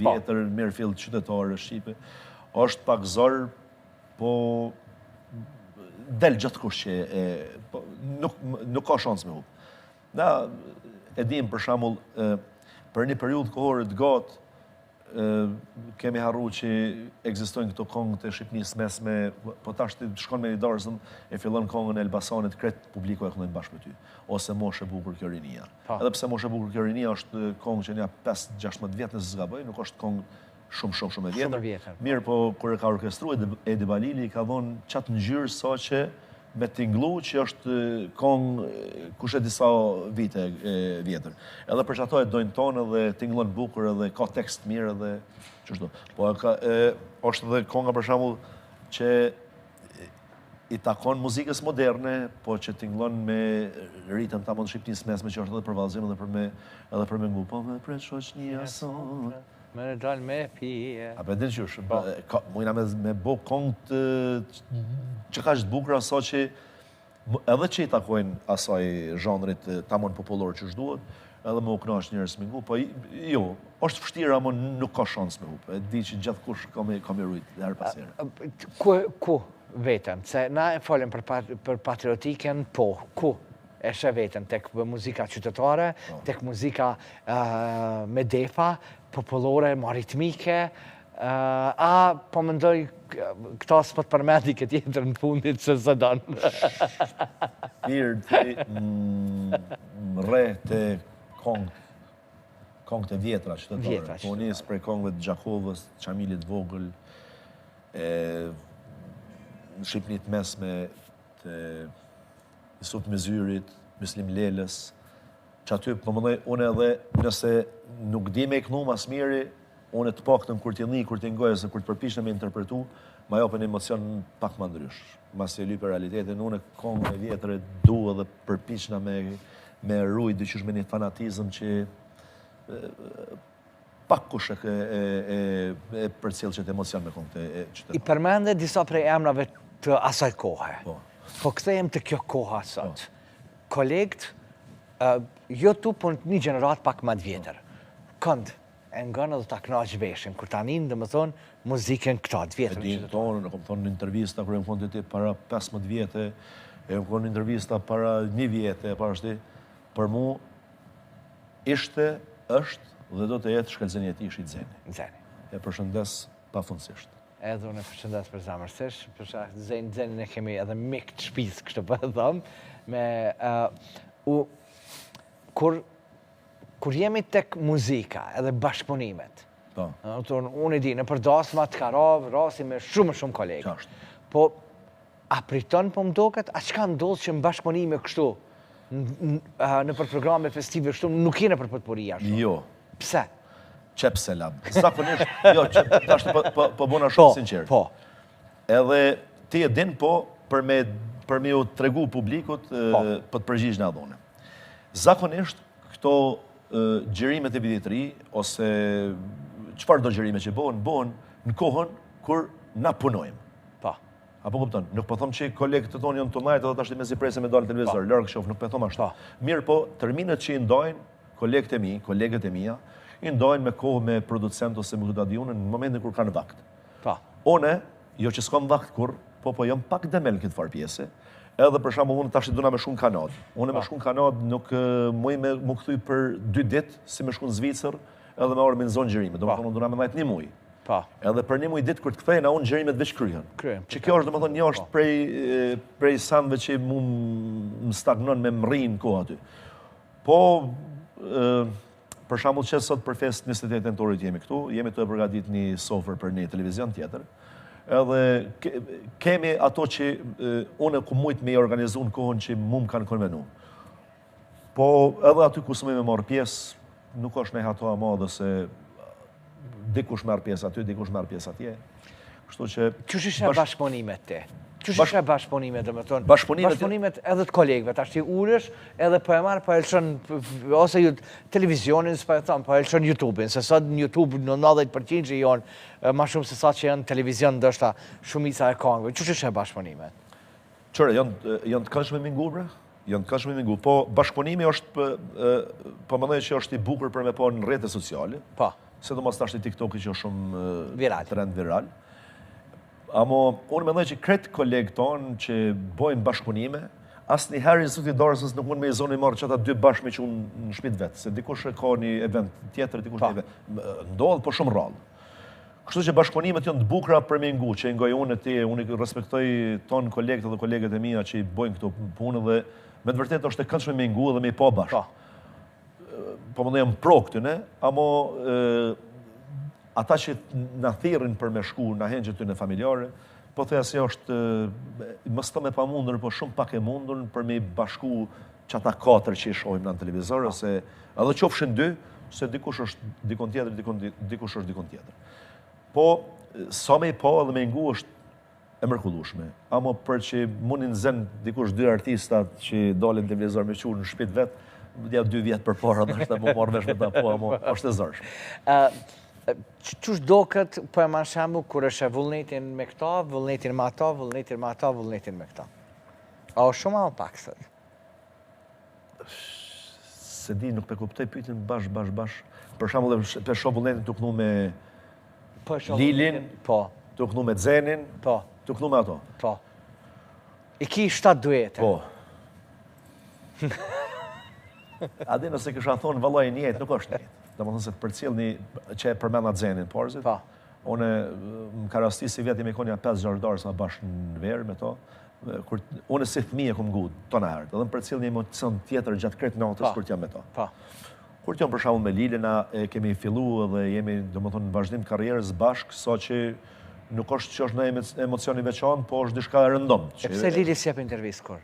vjetër, mirë fillë qytetare, Shqipe, është pak zorë, po del gjithë kush që nuk ka shansë me hupë. Na e dim për shembull për një periudhë kohore të gatë kemi harru që ekzistojnë këto kongë të Shqipnisë mesme, po tash ti shkon me një dorëzëm e fillon kongën e Elbasanit, kret publiku e këndojnë bashkë me ty, ose Moshe bukur kjo rinia. Edhe pse Moshe bukur kjo rinia është kongë që nja 5-16 vjet nëse zgaboj, nuk është kongë shumë e vjetër. Mirë, po kur e ka orkestruar Edi Balili i ka dhënë çat ngjyrë sa që me tinglu që është kongë kushe disa vite vjetër. Edhe për që ato e dojnë tonë dhe tinglon bukur edhe ka tekst mirë edhe qështu. Po është edhe konga për shembull që i takon muzikës moderne, po që tinglon me ritëm tamon Shqipnisë mesme që është edhe për vallëzim edhe për me ngu. Po me pret shoqnia son.
Me në dalë me pije.
A për din qysh, mujna me bo kongë që ka qështë bukra sa që edhe që i takojnë asaj zhanrit tamon popullor që shduhet, edhe me u knash njërës me ngu, po jo, është fështira, ama nuk ka shansë me hupe. E di që gjithë kush ka me rujtë dhe herë pasere.
Ku vetën? Se na e folim për patriotiken, po, ku? Eshe vetën, tek muzika qytetare, tek muzika me defa, popullore, maritmike, a po mendoj këta s'pët përmedi këtë jetër në fundit se së danë.
Mirë, të re të kongët e vjetra qytetare. Po njësë prej kongëve të Gjakovës, Qamilit Vogël, në Shqipnit mesme të Isut Mezyrit, Myslim Lelës, që aty për mëndoj, unë edhe nëse nuk di me i kënu mas miri, unë të pak të në kur t'jeni, kur t'ingoj, se kur t'përpishnë me interpretu, ma jopën emocion pak më ndrysh. Mas e lype realitetin, unë kongë e vjetër e du edhe përpishna me rujt, dyqysh me një fanatizm që pak kush e përcjell që t'emocion me kongë të qytetarë.
I përmende disa prej emrave të asaj kohë. Po këthejem të kjo koha sot. Kolegët, jo tu, po një gjenerat pak më të vjetër. Kënd, e ngënë dhe ta knaq veshin, kur ta njën dhe më thonë, muzikën këta të vjetër.
E di në tonë, në kom thonë në intervista, kër e më thonë të ti para 15 vjetë, e më thonë në intervista para 1 vjetë, për mu, ishte, është, dhe do të jetë shkelzeni e ti ishi Zeni.
Zeni.
E përshëndes pa fundësisht.
Edhe unë e përshëndes për zamërsisht, për shkak Zenin e kemi edhe mik të shtëpisë, kështu po e them, kur jemi tek muzika edhe bashkëpunimet. Unë e di, në përdasma të rasi me shumë kolegë. Po, a priton po mdoket, a çka ndodh që në bashkëpunime kështu, në për programe festive kështu, nuk jene për potporia shumë?
Jo.
Pse?
Qep selam. Zakonisht, jo, po bona shumë sinqert.
Po.
Edhe ti e din po për me ju tregu publikut për të përgjigj në adhone. Zakonisht, këto gjërimet e vitit ri, ose qëfar do gjërime që bohen në kohën kur na punojmë.
Po.
Apo kupton, nuk po thom që kolegët të tonë janë të majtë edhe tashti me si prej se me dalë televizor, lërgë shof, nuk po thom ashtu. Mirë po, terminët që i ndojnë kolegët e mija, i ndojnë me kohë me producent ose me hudadionën në momentin kur kanë vakt. One, jo që s'kam vakt kur, po jam pak demel këtë farë pjese, edhe për shembull unë tash duna me shumë kanad. Unë me shumë kanad nuk muj me më kthy për 2 ditë si me shku në Zvicër, edhe me organizon gjërime. Domethënë unë duna me 1 muj. Edhe për 1 muj ditë kur të kthehen, unë gjërimet veç kryhen. Që kjo është domethënë një është prej sanëve që më stagnon me mrin kohë aty. Po për shembull që sot për fest 28 tetorit jemi këtu, jemi të përgatit një sofer për një televizion tjetër, edhe kemi ato që unë ku mujt me i organizu në kohën që mu më kanë konvenu. Po edhe aty ku së me marrë pjesë, nuk është me hato ama dhe se dikush merë pjesë aty, dikush merë pjesë atje. Kështu që...
Qësh ishe bashkëpunimet te? Qësh ishe bashkëpunimet, dhe me tonë?
Bashkëpunimet
edhe të kolegëve, tash ti uresh, edhe po e marë, po e lëshon, ose televizionin, po e thonë, po e lëshon YouTube-in, se sot në YouTube në 90% që janë ma shumë se sa që janë televizion, ndështë shumica e kongëve. Qësh ishe bashkëpunimet?
Qëre, janë të këndshme mingur, bre? Janë të këndshme mingur. Po, bashkëpunimi është, po më që është i bukur për me po në rrjete sociale.
Po.
Se do mas tash i TikTok-i që është shumë trend viral. Amo, unë mendoj që kretë kolegë tonë që bojnë bashkëpunime, asë një herë Instituti Dorësës nuk mund me i zonë i marrë që ata 2 bashkë me që unë në shpit vetë, se dikush e ka një event tjetër, dikush një event. Ndodhë, po shumë rrallë. Kështu që bashkëpunimet janë të bukra për me ngu, që ngoj unë e ti, unë respektoj tonë kolegët dhe kolegët e mija që i bojnë këto punë dhe me të vërtet është e këndshme me ngu dhe me i po bashkë. Po më jam pro këtyne, amo ata që në thirin për me shku, në hengjë ty në familjare, po të jasë është, më së të me pa mundër, po shumë pak e mundër për me bashku që ata 4 që i shojmë në televizor, ose edhe qofshin 2, se dikush është dikon tjetër, dikush është dikon tjetër. Po, sa me i po edhe me ngu është e mërkullushme. Amo për që mundin zen dikush 2 artistat që dalin televizor me qurë në shpit vetë, ja 2 vjetë për para, dhe është e më marrë vesh me ta po, amo është e zërshme.
Qësh do këtë, po e manë shambu, kur është e vullnetin me këta, vullnetin me ata, vullnetin me ata, vullnetin me këta? A o shumë a o pak sët?
Se di, nuk pe kuptoj pytin bash. Për shambu dhe për shumë vullnetin të kënu me Lilin, të kënu me Zenin, të kënu me ato.
Po. I ki 7 duete.
Po. Adi nëse kësha thonë, vallaj njëjtë, nuk është njëjtë. Dhe më thënë se të përcil një që e përmena Zenin, porzit. Une më ka rasti si vjetë jemi konja 5 gjardarë sa bashkë në verë me to. Une si fëmije këmë gudë, tona herët. Edhe më përcil një emocion tjetër gjatë kretë natës kur t'jam me to. Kur t'jam për shembull me Lilina, kemi fillu dhe jemi, dhe më thënë, në vazhdim karrierës bashkë, sa që nuk është që është në emocioni veçanë, po është dishka e rëndom.
E pse Lili s'jep intervist kur?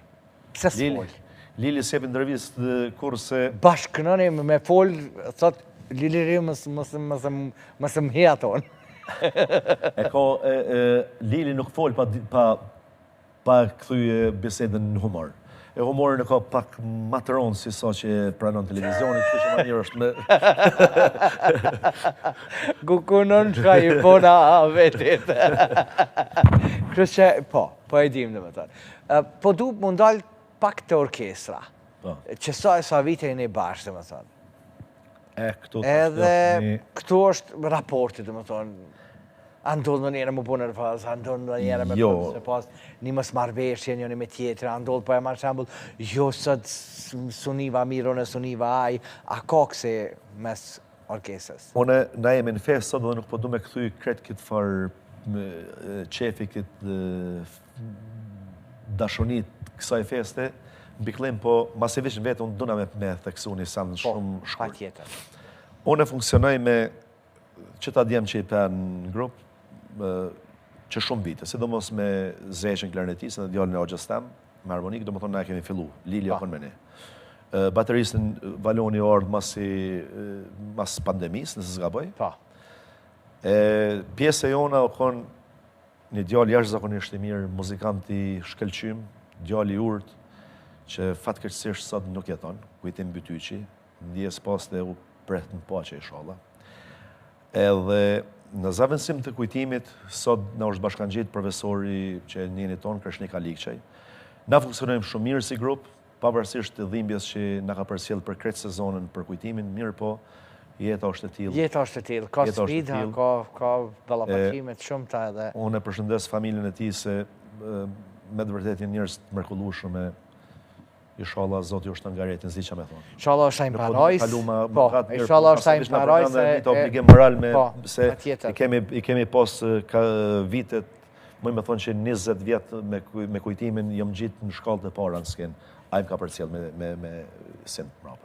Pse s'fol?
Lili s'jep intervist kur se...
Bashkënoni me fol, thot, Lili ri mësë më he aton.
Lili nuk fol pa këthyje bisedën në humor. E humorin e ka pak matëron si sa që pranon televizionit, që që manjerë është me...
Kukunon që i bona vetit. Kërës që, po e dim në më tërë. Po du më ndalë pak të orkestra, që sa vite e një bashkë, dhe më tërë. Edhe këtu është raportit, dhe më thonë, a ndollë në njëre më bu nërvaz, a ndollë në njëre me përse pas, një mës marveshje njëne me tjetër, a ndollë po e marrë shambull, jo sëtë suniva mirën e suniva aj, a ka këse mes orkesës?
Une, na jemi në fesë sot dhe nuk po du me këthuj kretë këtë farë qefi këtë dashonit kësaj feste, mbiklim, po masivisht në vetë unë duna me theksu një sanë shumë
Pa tjetër.
Unë funksionoj me që ta djemë që i për në grupë që shumë vite, sidomos me Zeqën Klarnetisën dhe djallën e Ogjës tem, me harmonikë, do më thonë na kemi fillu, Lili okon me ne. Bateristën Valoni Ord mas pandemis, nëse zgaboj.
Pa.
Pjesë e jona okon një djallë jashtë zakonisht i mirë, muzikant i shkelqym, djallë i urt, që fatkeqësisht sot nuk jeton, Kujtim Bytyqi, ndjes pas dhe u pret në paqe inshallah. Edhe në zavendësim të Kujtimit, sot na është bashkangjit profesori që njeni tonë, Kreshnik Alikçaj. Na funksionojmë shumë mirë si grup, pavarësisht të dhimbjes që na ka përcjell për krejt sezonën për Kujtimin, mirë po jeta është e tillë.
Jeta është e tillë, ka sfida, ka ballafaqime të shumta edhe.
Unë e përshëndes familjen e tij se me të vërtetë janë njerëz të mrekullueshëm. Inshallah Zoti është ngaretin, zi që me thonë.
Inshallah është ai mbarojës. Po, inshallah është ai mbarojës.
Të obligim moral me se i kemi pas vitet, më me thonë që 20 vjetë me Kujtimin jam gjitë në shkallët e para në skenë. Ai më ka përcjell me sin mbrapa.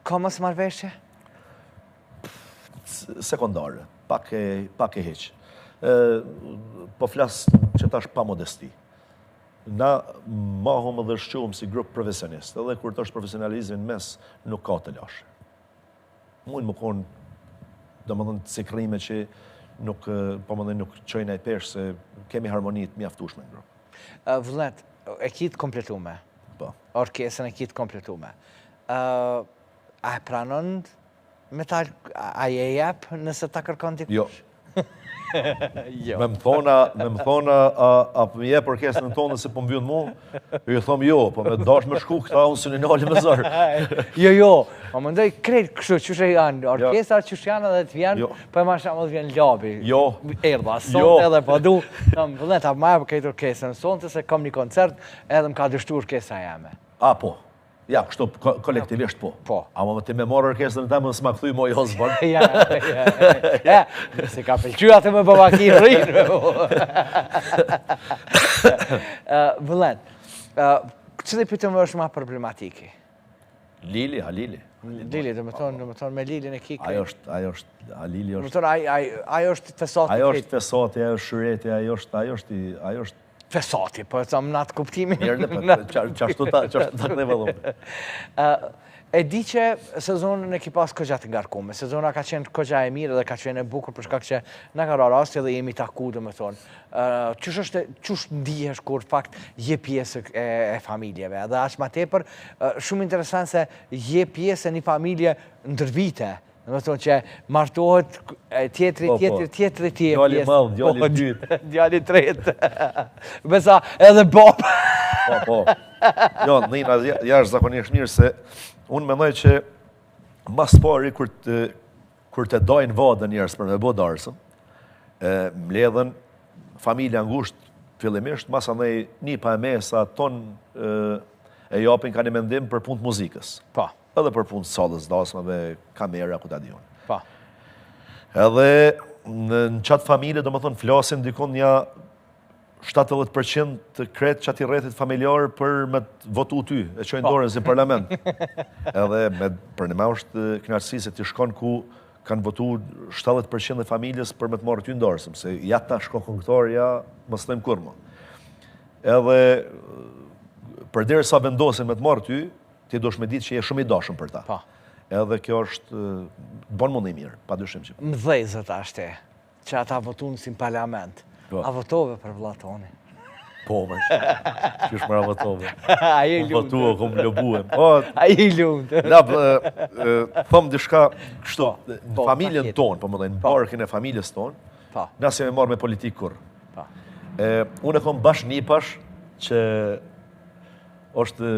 Ka mos marrëveshje?
Sekondare, pak e heq. Po flas që tash pa modesti. Na mahom dhe shqumë si grup profesionist, edhe kur të është profesionalizmin mes, nuk ka të lashe. Mujnë më konë, do më dhënë cikrime që nuk qojnë e pesh, se kemi harmonit mjaftueshme në grup.
Vëllet, e kitë kompletume.
Po.
Orkesën e kitë kompletume. A e pranon metal, a je jep nëse ta kërkon dikush?
Jo. Me më thona, a më jep orkestrën tonë se po mbjën mu, ju thom jo, po me dash me shku këta unë së një nalli me zërë.
Jo, ma më ndoj krejt kështu, qështë e janë, orkestra qështë janë edhe të vjenë, po e ma shamë dhe vjenë labi.
Jo.
Erdha, sonte edhe po du, vëllet, a ma e për krejt orkestrën, sonte se kam një koncert, edhe më ka dështu orkestra jeme.
A, po. Ja, kështu kolektivisht po.
Po.
A më ti me marrë orkestrën të më s'ma këthuj moj hosbon.
Ja, se ka pëlqy atë me babaki rrinë. Vëllet, cili pëtëm është ma problematiki?
Lili.
Lili, dhe më thonë me Lilin e kikë.
Ajo është, Lili është...
Më thonë, ajo është fesati.
Ajo është fesati, ajo është shyreti, ajo është...
Fesati, po e të më natë kuptimin.
Mirë, qashtu ta këne vëllume.
E di që sezonën e ki pas këgja të ngarkume. Sezona ka qenë këgja e mirë dhe ka qenë e bukur për shkak që na ka rasti dhe jemi taku, dhe më thonë. Qysh ndihesh kur fakt je pjesë e familjeve. Dhe aq ma tepër, shumë interesant se je pjesë e një familje ndër vite. Dhe më thonë që martohet tjetri tjetri.
Djali madh, djali dytë.
Djali tretë. Besa edhe Bob.
Po. Jo, nëjna jashtë zakonisht mirë se unë mendoj që mas pari kur të dojnë vadën njerës për me bo darsën, mbledhen familja ngusht fillimisht, mas andaj një pa e mesa ton e japin ka një mendim për punë të muzikës.
Po.
Edhe për punë të salës dasmave, kamera, ku ta dion.
Po.
Edhe në qatë familje, do më thonë, flasin dikon një 70% të kretë qatë i rrethit familjarë për me të votu ty, e qojnë dorën si parlament. Edhe për në ma është knarësi se ti shkon ku kanë votu 70% e familjes për me të marrë ty në dorësëm, se ja ta shkon këngëtar, ja më stojmë kurmo. Edhe për dire sa vendosin me të marrë ty, ti do shme ditë që je shumë i dashëm për ta. Edhe kjo është bon mund i mirë, pa dyshim që.
Më dhejzët ashte, që ata votunë si në parlament. A votove për vlatoni?
Po, mërë, që është mëra votove.
A i lumë.
Votua, kom lobuem.
A i lumë.
Thëmë dishka kështu, në familjen tonë, po më dojnë, në barkin e familjes tonë, nëse me marrë me politikë kur. Unë e kom bash nipash që është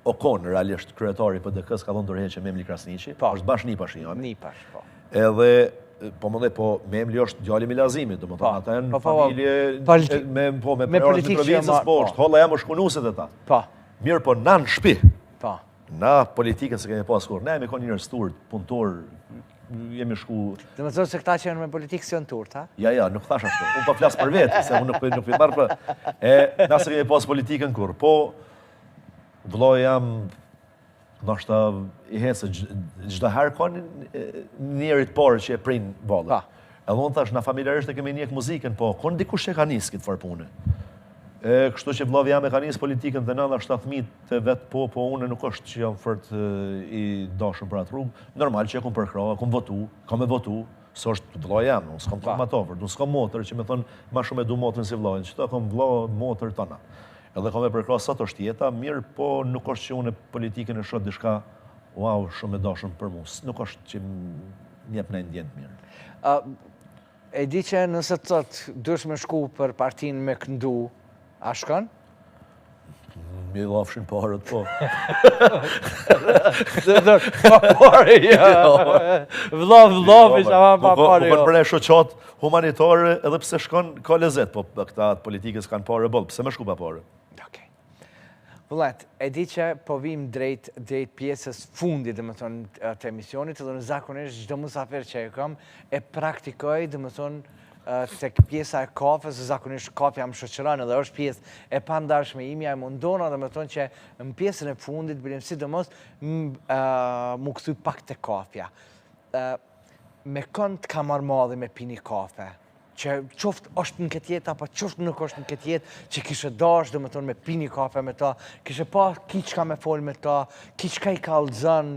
Okon, realisht, kryetari për DK-s ka thonë dorëheqje Memli Krasniqi, është bash nipash i jami.
Nipash, po.
Edhe, po më dhe, po Memli është djali Milazimit, do më thonë, ata e në familje me provincës, po, është holla jam është kunuset e ta.
Po.
Mirë, po na në shpi.
Po.
Na politikën se kemi pas kur. Ne me konë një njerëz turë, punëtor, jemi shku...
Dhe më thonë se këta që janë me politikë si janë turtë, ha?
Ja, nuk thash ashtu. Unë pa flasë për vetë, se unë nuk i marrë për... Nëse kemi pas politikën kur, po, vëllai jam, ndoshta i hecë, çdo herë ka njerit parë që e prin vallën. Edhe unë thash, na familjarisht e kemi njek muzikën, po, kon dikush që ka nis këtë farë pune. Kështu që vëllavi jam e ka nis politikën dhe nëna 7 të vetë po unë nuk është që jam fort i dashur për atë rrugë. Normal që e kum përkrah, kum votu, kam e votu, së është vëllavi jam, unë s'kam komatover, unë s'kam motër që me thonë ma shumë e du motërën si vëllavin, që ta kam vëlla motër tëna. Edhe kam e përkrah sa të është jeta, mirë po nuk është që unë politikën e shoh diçka wow, shumë e dashur për mua. Nuk është që m'jep në ndjenjë mirë.
E di që nëse të thotë dush me shku për partinë me këndu, a shkon?
Mi lafshin parët, po.
Pare, ja. Vllavi që ama pa pare,
jo. Po për e shoqat humanitare, edhe pse shkon, ka lezet, po këta politikës kanë pare bëllë, pse me shku pa pare?
Vëllet, e di që po vim drejt pjesës fundit, dhe më thonë, të emisionit, dhe në zakonisht çdo musafir që e kam, e praktikoj, dhe më thonë, tek pjesa e kafes, zakonisht kafja më shoqëron edhe është pjesë e pandarshme imja e mundona, dhe më thonë që në pjesën e fundit, bilim sidomos, mu këthy pak të kafja. Me kënd të ka marrë madhi me pini kafe, që qoftë është në këtë jetë, apo qoftë nuk është në këtë jetë, që kishe dash, dhe më thonë, me pini kafe me ta, kishe pa ki qka me fol me ta, ki qka i ka lëzën?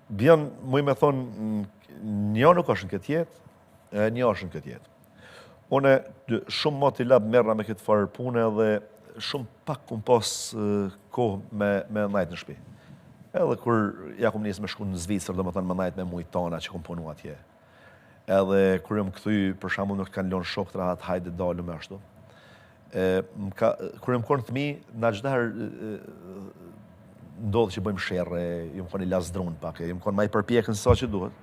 Bjen, muj me thonë, një nuk është në këtë jetë, një është në këtë jetë. Une shumë më t'i labë merra me këtë farë pune dhe shumë pak kum pas kohë me najtë në shpi. Edhe kur ja kum njësë me shku në Zvicër, dhe më thonë me najtë me mujtë tona që kum punu atje. Edhe kur jam këthy, për shambull nuk kanë lonë shok të rahat, hajde dalu me ashtu. Kur jam konë thmi, na gjithëherë ndodhë që bëjmë sherre, ju më konë i lasdrun pak, ju më konë ma i përpjekën sa që duhet.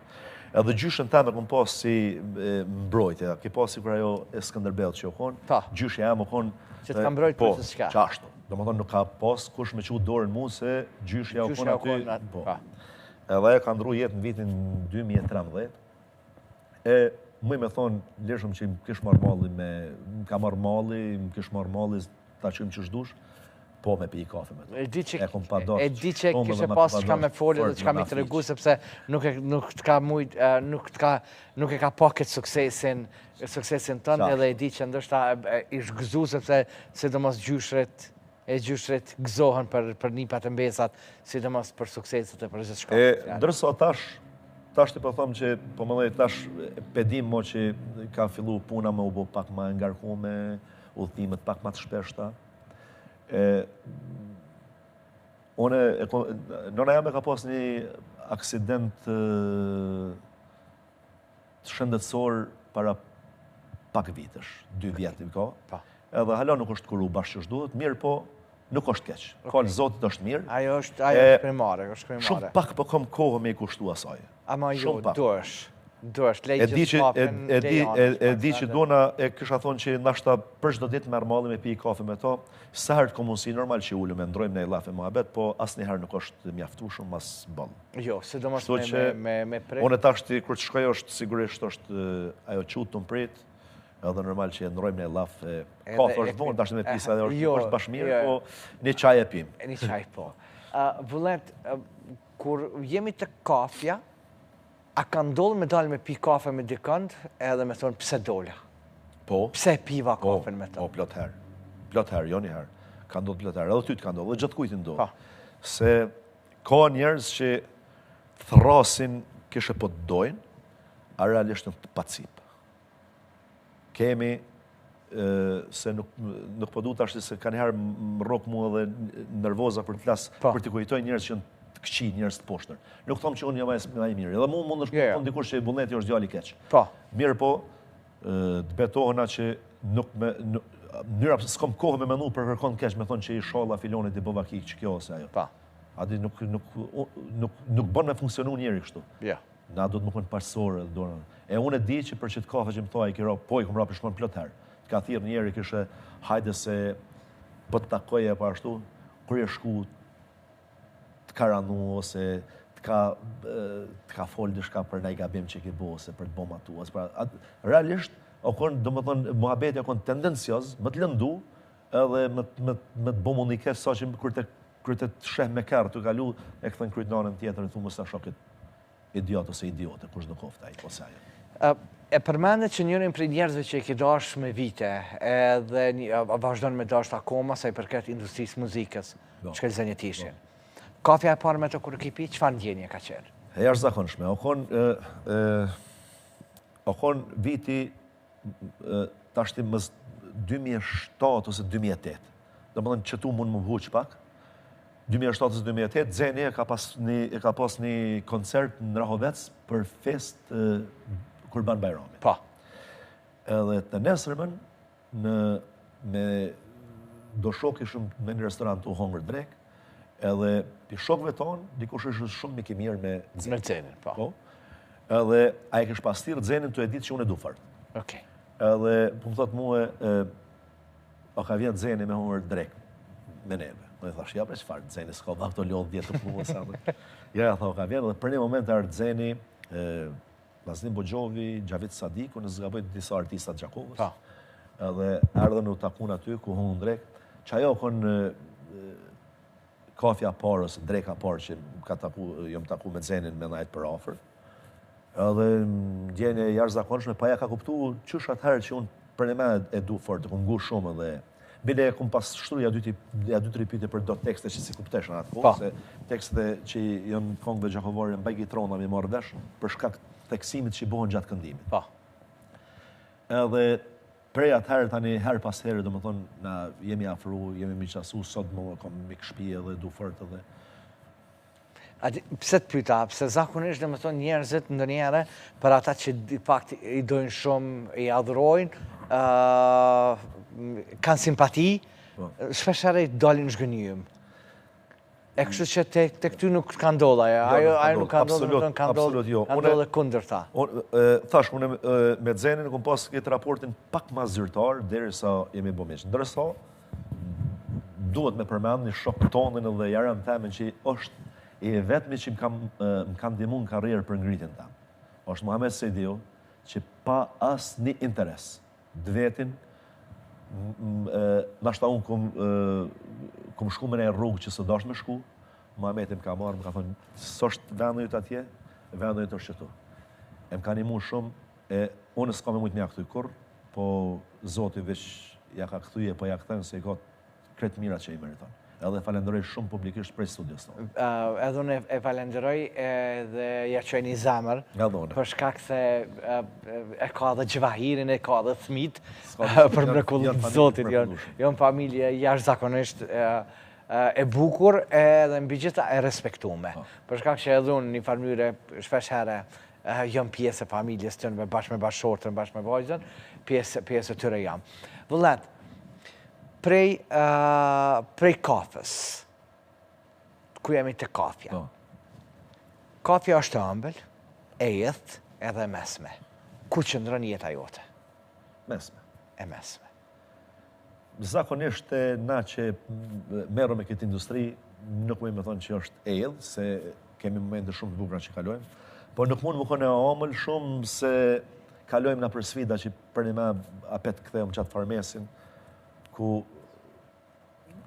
Edhe gjyshën teme këmë pas si mbrojtja, ki pas si kër ajo e Skënderbelt që jo konë, gjyshë ja më konë...
Që të kam mbrojtë për të shka.
Po, qashtu. Do më thonë nuk ka pas kush me që dorën mu se gjyshë ja u konë aty. Po. Edhe e ka ndru jetë në vitin 2013. Mëj me thonë, leshëm që më kish marrë malli më ka marrë malli, më kish marrë malli, ta që më që shdush, po me pi i kafe me të.
E di që kishe pas që ka me folje dhe që ka me të regu, sepse nuk e ka pa këtë suksesin tënë, edhe e di që ndështë ish gëzu, sepse sidomos gjyshret gëzohen për nipat e mbesat, sidomos për sukseset e për gjithë shka.
Dërso tash të po thomë që, po më dhej tash pedim mo që ka fillu puna me u bo pak ma ngarkume, udhëtimet pak ma të shpeshta. Nona jam e ka pas një aksident të shëndetësor para pak vitësh, 2 vjetë i ka. Edhe hala nuk është kuru bashkë që shduhet, mirë po nuk është keq. Kalë zotit është mirë.
Ajo është primare.
Shumë pak po kam kohë me i kushtu asaj.
Ama jo, duesh,
e di që dona e kësha thonë që nashta për çdo ditë merr malli me pi kafe me to, sa herë ka mundësi normal që ulem e ndrojmë në llafe mohabet, po asnjëherë nuk është mjaftueshëm as ball.
Jo, sidomos me prej.
Unë tash kur të shkoj është sigurisht është ajo çut të mprit, edhe normal që e ndrojmë në llafe. Kafe është vonë tash me pisa edhe është bashmirë, po një çaj e pim.
Një çaj po. Vullet, kur jemi të kafja, a ka ndodhë me dalë me pi kafe me dikënd edhe me thonë pse dola?
Po.
Pse piva kafen me të?
Po, plot herë. Plot herë, jo një herë. Ka ndodhë plot herë, edhe ty të ka ndodhë, dhe gjithë kujtë ndodhë. Se ka njerëz që thrasin kishe po të dojnë, a realisht në të pacip. Kemi, se nuk po du të ashtë se ka njëherë më rokë mua dhe nervoza për të flasë, për të kujtoj njerëz që këqi njerëz të poshtër. Nuk thomë që unë jam më i mirë. Edhe mund është thonë dikush që Vullneti është djali keq. Mirë po, të betohena që mënyra s'kam kohë me menu për kërkon keq, me thonë që i sholla filonit i bëva kik që kjo ose ajo. Adi nuk bën me funksionu njeri kështu. Na do të më kënë parsore. E unë e di që për që të kafe që më thua i kiro, po i këmë rapi shkon plot herë. Ka thirë njeri kështë hajde se po të takoje e pa ashtu, kur e shku të karanu ose të ka folë dishka për ndaj gabim që ki bo ose për të bo matu. Realisht, o konë, do më thonë, muhabeti o konë tendencios, më të lëndu, edhe më të bo më një kesë, sa që kërë të sheh me kërë të kalu, e këthën krytnarën tjetër, e thu më sa shokit idiot ose idiote, kush nuk ofta i ose ajo.
E përmendet që njërin për njerëzve që i ki dash me vite, edhe vazhdojnë me dash akoma, sa i përket industrisë muzikës, që këllë një tishin. Kafja e parë me të kërë kipi, që fa ndjenje ka qenë?
E jashtë zakonshme. O konë viti tashti mës 2007 ose 2008. Do më dhënë që tu mund më huq pak. 2007 ose 2008, Zeni e ka pas një koncert në Rahovec për fest Kurban Bajrami.
Pa.
Edhe të nesërmën, me do shok ishëm me një restorant u hongër drek, edhe pi shokve tonë, dikush është shumë i mirë me Zenin.
Me Zenin, po.
Edhe a e kësh pastirë Zenin të e ditë që unë e du fart.
Okej.
Edhe, po më thotë muë, o ka vjetë Zenin me hongër drek, me neve. Dhe thash, ja bre që farë, Zeni s'ka ba këto lodhë djetë të punë, sa dhe. Ja, tha, o ka vjetë, dhe për një moment e ardë Zeni, Vazlim Bogjovi, Gjavit Sadiku, në zgabojt disa artistat Gjakovës. Edhe ardhën u takun aty, ku hongë drek, që ajo konë kafja parë, ose dreka parë që jom taku me Zenin me najtë për ofër. Edhe ndjenje jashtë zakonshme, pa ja ka kuptu qësh atëherë që unë për një me e du fort, të ku ngu shumë edhe bile e kum pas shtru ja dy të ripite për do tekste që si kuptesh në atë kohë, se tekste që janë kongëve gjakovore në bajgi trona mi marrë vesh, për shkak teksimit që i bohen gjatë këndimit. Edhe prej atëherë tani her pas herë, do më thonë, na jemi afru, jemi miqasu, sot më kom mik shpi edhe du fort edhe.
Pse të pyta, pse zakonisht dhe më thonë njerëzit ndë njere, për ata që fakt i dojnë shumë, i adhurojnë, kanë simpati, shpeshere i dalin zhgënjëm. E kështu që te këty nuk ka ndodha, ajo nuk ka ndodha, ka ndodha kunder ta.
Thash, unë me Zenin në kom pas këtë raportin pak ma zyrtar, deri sa jemi bëmish. Ndërsa, duhet me përmend një shok tonën dhe jarën temen që është i vetëmi që më kam dimu në karrierë për ngritin tam. është Muhamet Sejdiu, që pa asë një interes, dvetin, nashta unë kum shku me në rrugë që së dash me shku, Muhameti më ka marrë, më ka thonë, s'është vendu jëtë atje, vendu jëtë është qëtu. E më ka një mu shumë, unë s'ka me mujtë mja këtu kur, po Zoti veç ja ka këtuje, po ja këtën, se i ka kretë mira që i meriton. Edhe falenderoj shumë publikisht prej studios tonë.
Edhe unë e falenderoj dhe ja qoj një zemër, për shkak se e ka dhe Gjevahirin, e ka dhe Thmit, për mrekullit Zotit. Jonë familje jashtëzakonisht e bukur edhe mbi gjitha e respektume. Për shkak që edhe unë një farmyre shpesh here jam pjesë e familjes të në bashkë me bashkëshortën, bashkë me vajzën, pjesë e tyre jam. Vëllet, prej kafës, ku jemi të kafja. Kafja është ëmbël, e jethë edhe mesme. Ku qëndron jeta jote?
Mesme.
E mesme.
Zakonisht na që merru me këtë industri, nuk me thonë që është ejell, se kemi momente shumë të bukura që kalojmë, por nuk mund më kone omël shumë se kalojmë në për sfida që për një me apet këthejmë qatë farmesin, ku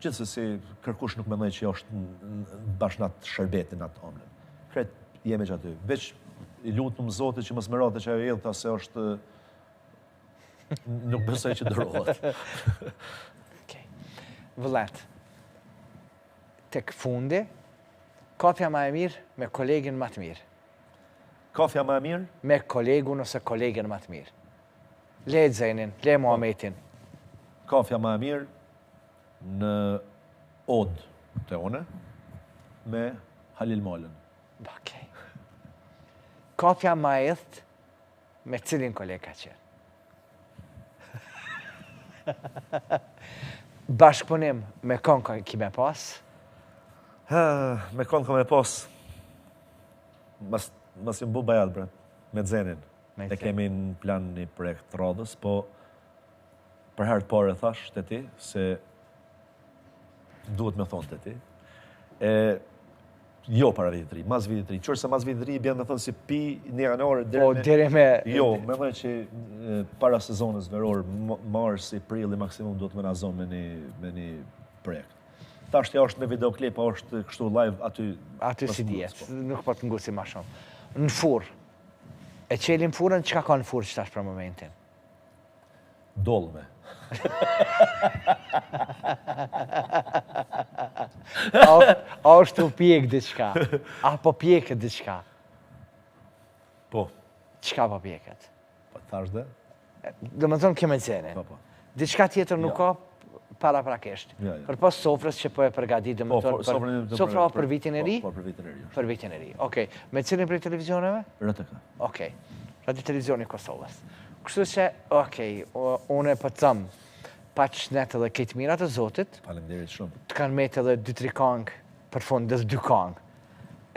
gjithsesi kërkush nuk mendoj që është bashkë natë shërbetin atë omëlën. Kretë jemi që aty. Veç i lutëm Zotit që mos më rate që ajo ejell, se është nuk besoj që dërohet.
Vëllet, tek fundi, kafja ma e mirë me kolegin ma të mirë.
Kafja ma e mirë?
Me kolegun ose kolegin ma të mirë. Le Zenin, le Muhametin.
Kafja ma e mirë në odë të one, me Halil Malën.
Okej. Kafja ma e thë me cilin koleg ka qenë. Bashkëpunim me konë kime pas?
Me konë kime pas, mas jëmë bu bajat, bre, me Zenin. E kemi në plan një projekt radhës, po për herë të pare thash të ti, se duhet me thonë të ti. Jo para vitit 3, mas vitit 3. Qërse mas vitit 3 bjen me thënë si pi një janore
deri me...
Jo, me thënë që para sezonës veror, mars, prilli maksimum do të më nazon me një projekt. Ta është është me videoklip, është kështu live aty...
Aty si djetë, nuk po të ngusi ma shumë. Në furë, e qelim furën, qka ka në furë që tash për momentin?
Dolme.
A është u pjek diçka? Apo pjeket diçka?
Po.
Qka po pjeket?
Po, thash dhe?
Do më thonë keme zenin.
Po.
Diçka tjetër nuk ka para prakisht. Për pas sofrës që po e përgadit, do më thonë sofra për vitin e ri?
Po, për vitin e ri.
Për vitin e ri, okej. Me cilin për televizioneve?
RTK.
Okej. Radio Televizioni Kosovës. Kështu që, okej, unë e për të thëmë, pa qënet edhe këtë mirat e Zotit,
faleminderit shumë.
Të kanë metë edhe 2-3 kangë, për fund dhe 2 kangë.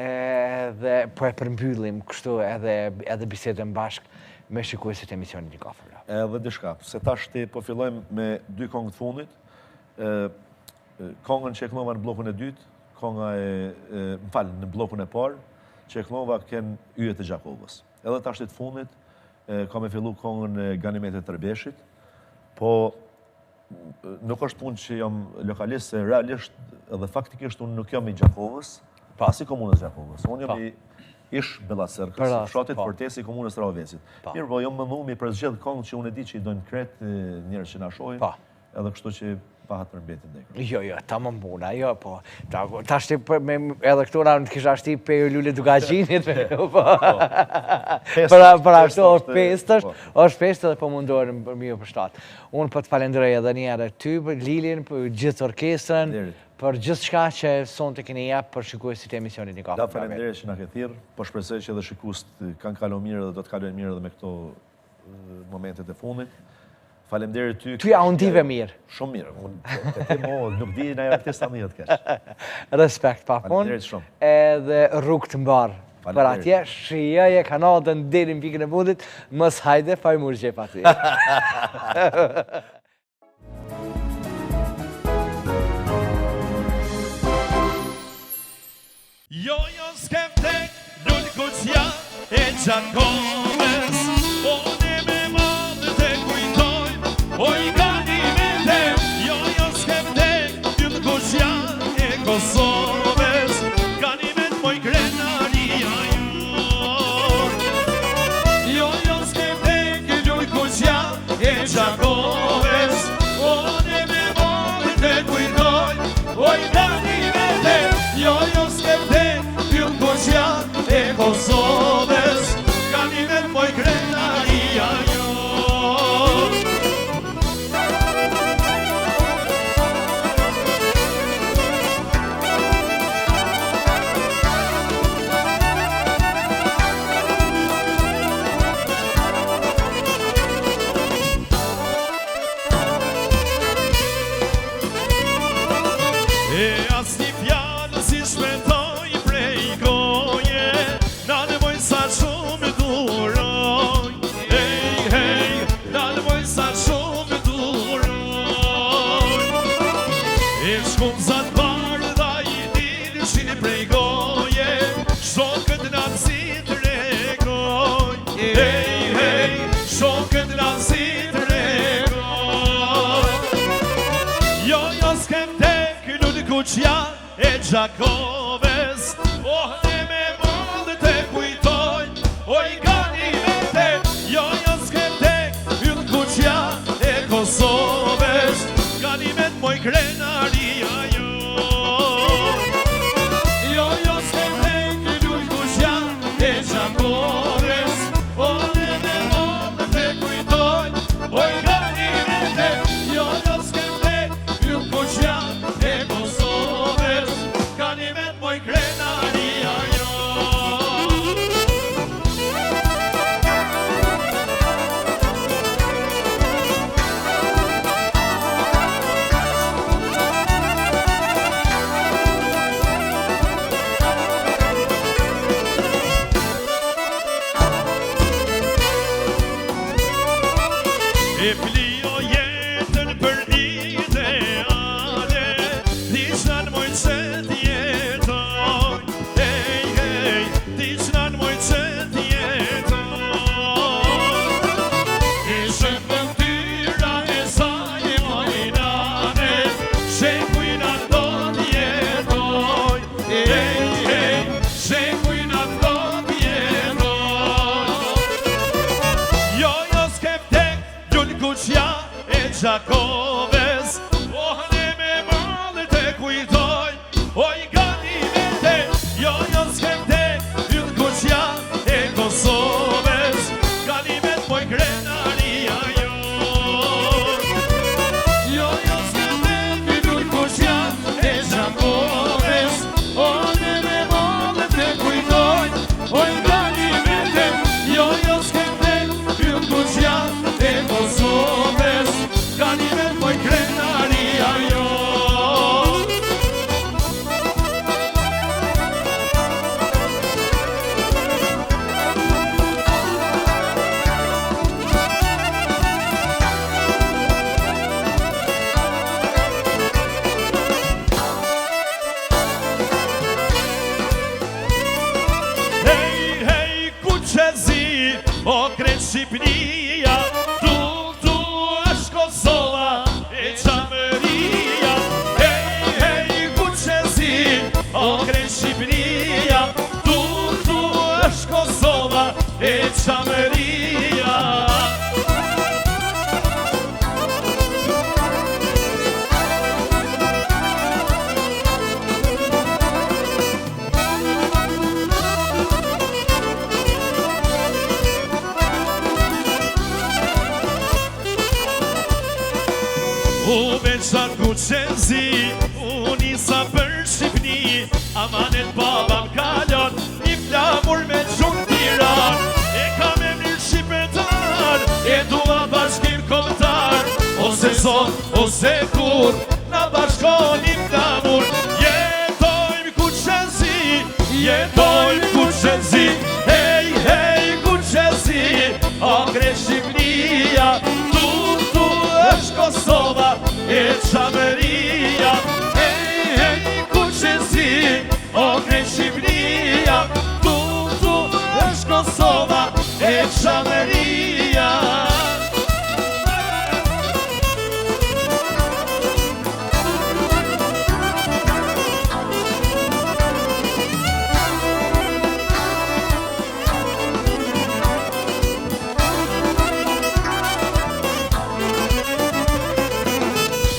Edhe po e përmbyllim kështu edhe bisedën bashkë me shikuesit e emisionit Një Kafër.
Edhe dishka, se tash ti po fillojmë me 2 kongë të fundit, kongën që e kënova në blokun e dytë, konga në blokun e parë, që e kënova kënë Yjet e Gjakovës. Edhe tash të fundit, ka me fillu kongën e Ganimet e Tërbeshit, po nuk është punë që jam lokalist, se realisht edhe faktikisht unë nuk jam i Gjakovës, pas i komunës Gjakovës. Unë jam i ish Bellacerkës, fshatit Fortesi i komunës Rahovecit. Mirë, po jam mëndu mi përzgjedh kongë që unë e di që i dojnë kret njerëz që na shohin, edhe kështu që pahat për mbetin dhe.
Jo, ta më mbuna, jo, po. Ta shti edhe këtura në të kisha shti pe lullet duka gjinit, për ashtu është pest edhe po mundohen për mjë për shtatë. Unë po të falenderoj edhe njerë ty, për Lilin, për gjithë orkestrën, për gjithë shka që sonë të keni japë për shikuesit e emisionit Një Kafër.
Da, falenderoj që na ke thirrë, po shpresoj që edhe shikuesit kanë kaluar mirë dhe do të kalojnë mirë edhe me këto momentet e fundit. Falemderit ty.
Ty a unë dive mirë?
Shumë mirë. Unë ti nuk di në artista mirë të kesh.
Respekt, papun.
Falemderit shumë.
Edhe rrugë të mbarë. Për atje, shijaje kanadën deri në pikën e fundit, mos hajde, fajmur gjep aty.
Jo, skeptek, lull kuqja e Gjakovës, one me madhë të kujtojnë, oj Ganimet, jo, skeptek, lull kuqja e Kosovës, Ganimet moj krenaria jonë. Jo, skeptek, lull kuqja e Gjakovës, one me madhë të kujtojnë, oj Ganimet, jo, skeptek, lull kuqja e Kosovës, Ganimet moj krenaria jonë. E as një fjallë si shpetoj prej goje, na nevoj sa shumë duroj. Hej, hej, na nevoj sa shumë duroj. E shkumzat bardha i dilshin prej goje, shokët na si të regoj. Hej, hej, shokët na si të regoj. Jo, skeptek, lull kuqja e Gjakovës, ne me madhë të kujtojnë, oj Ganimet, jo, skeptek, lull kuqja e Kosovës, Ganimet moj krenaria jonë. Jo, skeptek, lull kuqja e Gjakovës, ne me madhë të kujtojnë, oj Ganimet, jo, skeptek, lull kuqja e Kosovës, Ganimet moj krenaria jonë. E flio jetën për ideale, dishan moj që t'jetoj. kuqja e Gjakoves, ne me malët e kujtoj, oj ganimete, jo s'kemte, yll kuqja e Kosovës, ganimet poj krenaria jo. Jo s'kemte, yll kuqja e Gjakoves, ne me malët e kujtoj, oj ganimete, jo s'kemte, yll kuqja e Kosovës, ganimet poj krenaria jo. O krejt Shqipnia, tu është Kosova e Qamëria. Hej, ku qezi, o krejt Shqipnia, tu është Kosova e Qamëria. U veqa ku qenzi, u nisa për Shqipni, amanet baba m'kallon, një flamur me gjumë tiran, e ka me mirë shqipetar, e dua bashkim kombëtar, ose zon, ose kur, na bashkon një flamur, jetojmë ku qenzi, jetojmë ku qenzi, hej, hej, ku qenzi, o kre Shqipnia, tu është Kosova e Qamëria. Hej, hej, ku qenzi, o krej Shqipnia, tu është Kosova e Qamëria.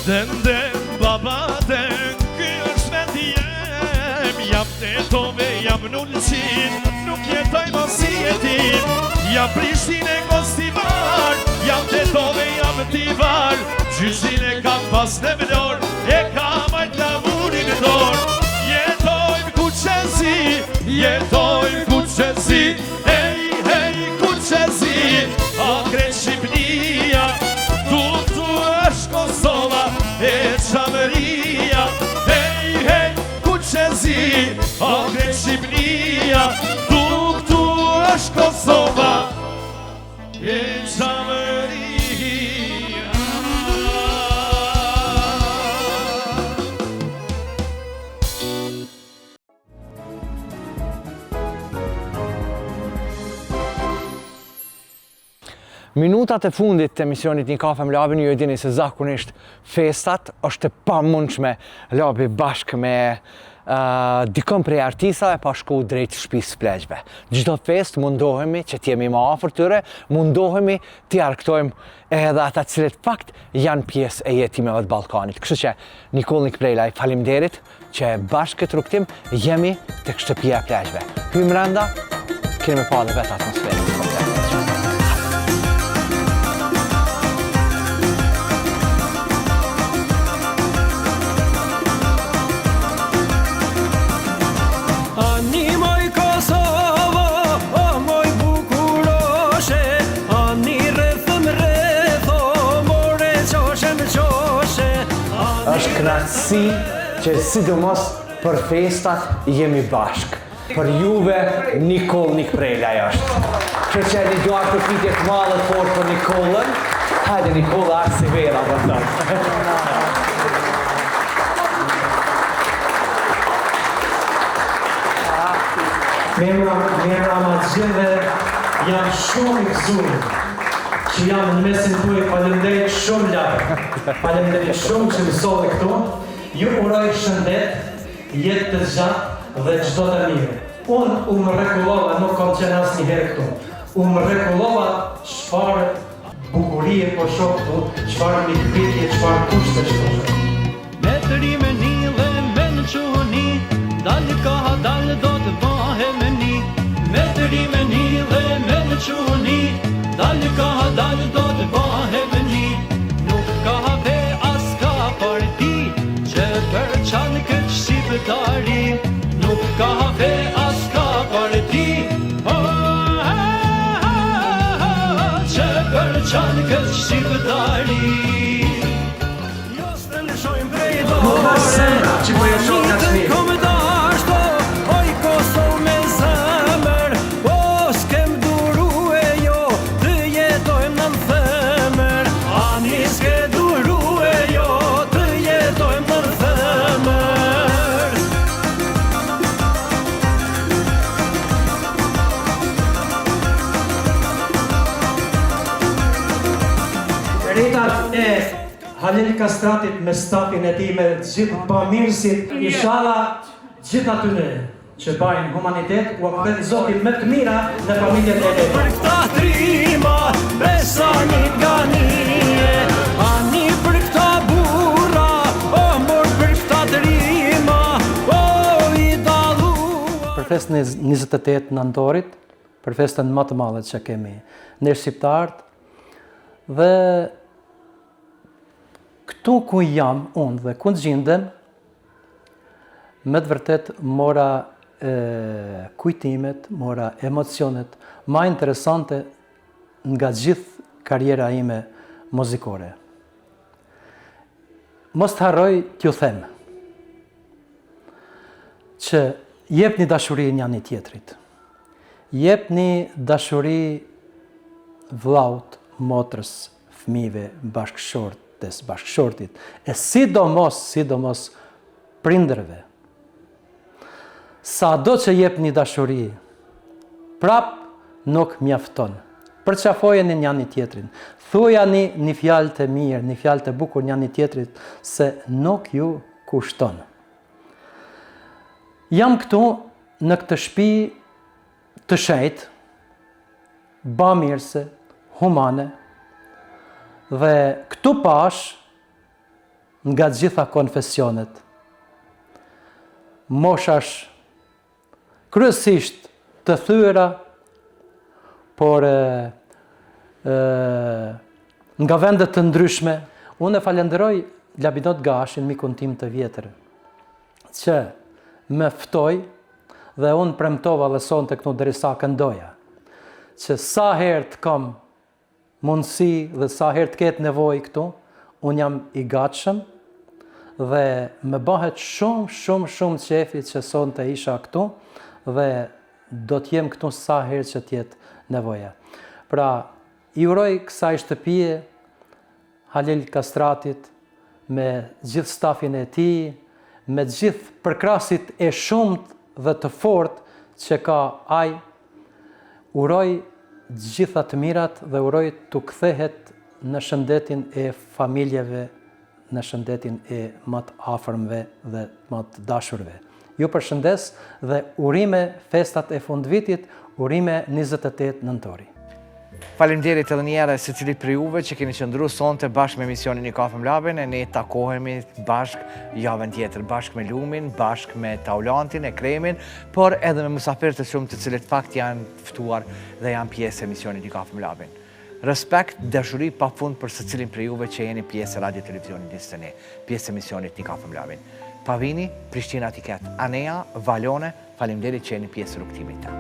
Den, baba den, ky është vendi jem, jam të tove, jam nullëqin, nuk jetaj mos si jetim, jam Prishtin e Kostivar, jam të tove, jam tivar, gjyshin e kam pas në vlor, e kam ajt lavurin në dor, jetojmë ku qenzi, jetojmë ku qenzi, hej, hej, ku qenzi, o krej Shqipnia, tu është Kosova e Qamëria. Hej, hej, ku qenzi, o krej Shqipnia, tu është Kosova e Qamëria.
Minutat e fundit të emisionit Një kafe me Labin, ju e dini se zakonisht festat është e pamundshme Labi bashkë me dikon prej artistave pa shku drejt shtëpisë pleqve. Çdo fest mundohemi që t'jemi më afër tyre, mundohemi t'i arktojmë edhe ata cilët fakt janë pjesë e jetimeve të Ballkanit. Kështu që Nikolnik Prejlaj, faleminderit që bashkë këtë rukëtim jemi tek shtëpia e pleqve. Hyjmë brenda, kemi me pa dhe vetë atmosferën. Është kënaqësi që sidomos për festat jemi bashkë. Për juve Nikolnik Prejlaj është. Që që një duar të fitje të madhe të fortë për Nikolën. Hajde Nikola, arë si vera për tërë.
Mera ma të gjithë janë shumë i këzunë. Që jam në mesin tuaj, faleminderit shumë larë. Faleminderit shumë që mësove këtu. Ju uroj shëndet, jetë të gjatë dhe çdo të mirë. Unë u më rregullova, nuk kam qenë asnjëherë këtu. U më rregullova çfarë bukur bukurie po shoh këtu, çfarë mikpritje, çfarë kushte shkosh.
Me të rime një dhe me në quhoni, dalë ka dalë do të bëhem një. Me të rime një dhe me në quhoni, dalë ka dalë do të bëhem një. Nuk ka ve as ka parti, që për qanë këtë shqiptari. Nuk ka ve as ka parti, që për qanë këtë shqiptari.
Nuk ka sëra që po e shoh nga smi.
Oj Kosovë me zemër, o s'kem duru e jo, të jetojmë në themër. Ani s'ke duru e jo, të jetojmë në themër.
Ritat e Halil Kastratit me stafin e tij me gjithë pamirësit, inshallah gjithë atyre që bajnë humanitet, u akthejnë Zotit me të mira në familjet e vetë.
Për këta trima, besani nga nije, ani për këta burra, o mor për këta trima, o i dalua.
Për festën e 28 nëntorit, për festën më të madhe që kemi ne shqiptarët, dhe këtu ku jam unë dhe ku gjindem, me të vërtet mora kujtimet, mora emocionet ma interesante nga gjithë karjera ime muzikore. Mos të harroj t'ju them që jep një dashuri një një tjetrit. Jep një dashuri vllaut, motrës, fëmijëve, bashkëshortit, e sidomos prindërve. Sa do që jep një dashuri, prap nuk mjafton. Përqafojeni një një tjetrin. Thujani një fjalë të mirë, një fjalë të bukur një një tjetrit, se nuk ju kushton. Jam këtu në këtë shtëpi të shenjtë, bamirëse, humane, dhe këtu pash nga gjitha konfesionet, moshash kryesisht të thyera, por nga vendet të ndryshme. Unë e falenderoj Labinot Gashin, mikun tim të vjetër, që me ftoi dhe unë premtova dhe sonte këtu derisa këndoja, që sa herë të kam mundësi dhe sa herë të ketë nevojë këtu, unë jam i gatshëm dhe me bëhet shumë qefi që sonte isha këtu dhe do t'jem këtu sa herë që t'jetë nevoja. Pra, i uroj kësaj shtëpie Halil Kastratit me gjithë stafin e tij, me gjithë përkrasit e shumt dhe të fort që ka ai, uroj gjitha të mirat dhe uroj të kthehet në shëndetin e familjeve, në shëndetin e më të afërmve dhe më të dashurve. Ju përshëndes dhe urime festat e fundvitit, urime 28 nëntori.
Faleminderit edhe një herë secilit prej juve që keni qëndruar sonte bashkë me emisionin Një Kafe Mlabin, e ne takohemi bashkë javën tjetër, bashkë me Lumin, bashkë me Taulantin, e Kremin, por edhe me musafirët e shumë të cilët fakt janë ftuar dhe janë pjesë e emisionit Një Kafe Mlabin. Respekt, dashuri pafund për secilin prej juve që jeni pjesë e radio televizionit Distani, pjesë e emisionit Një Kafe Mlabin. Pavini, Prishtina t'i ketë, Anea, Valone, faleminderit që jeni pjesë e rrugtimit ta.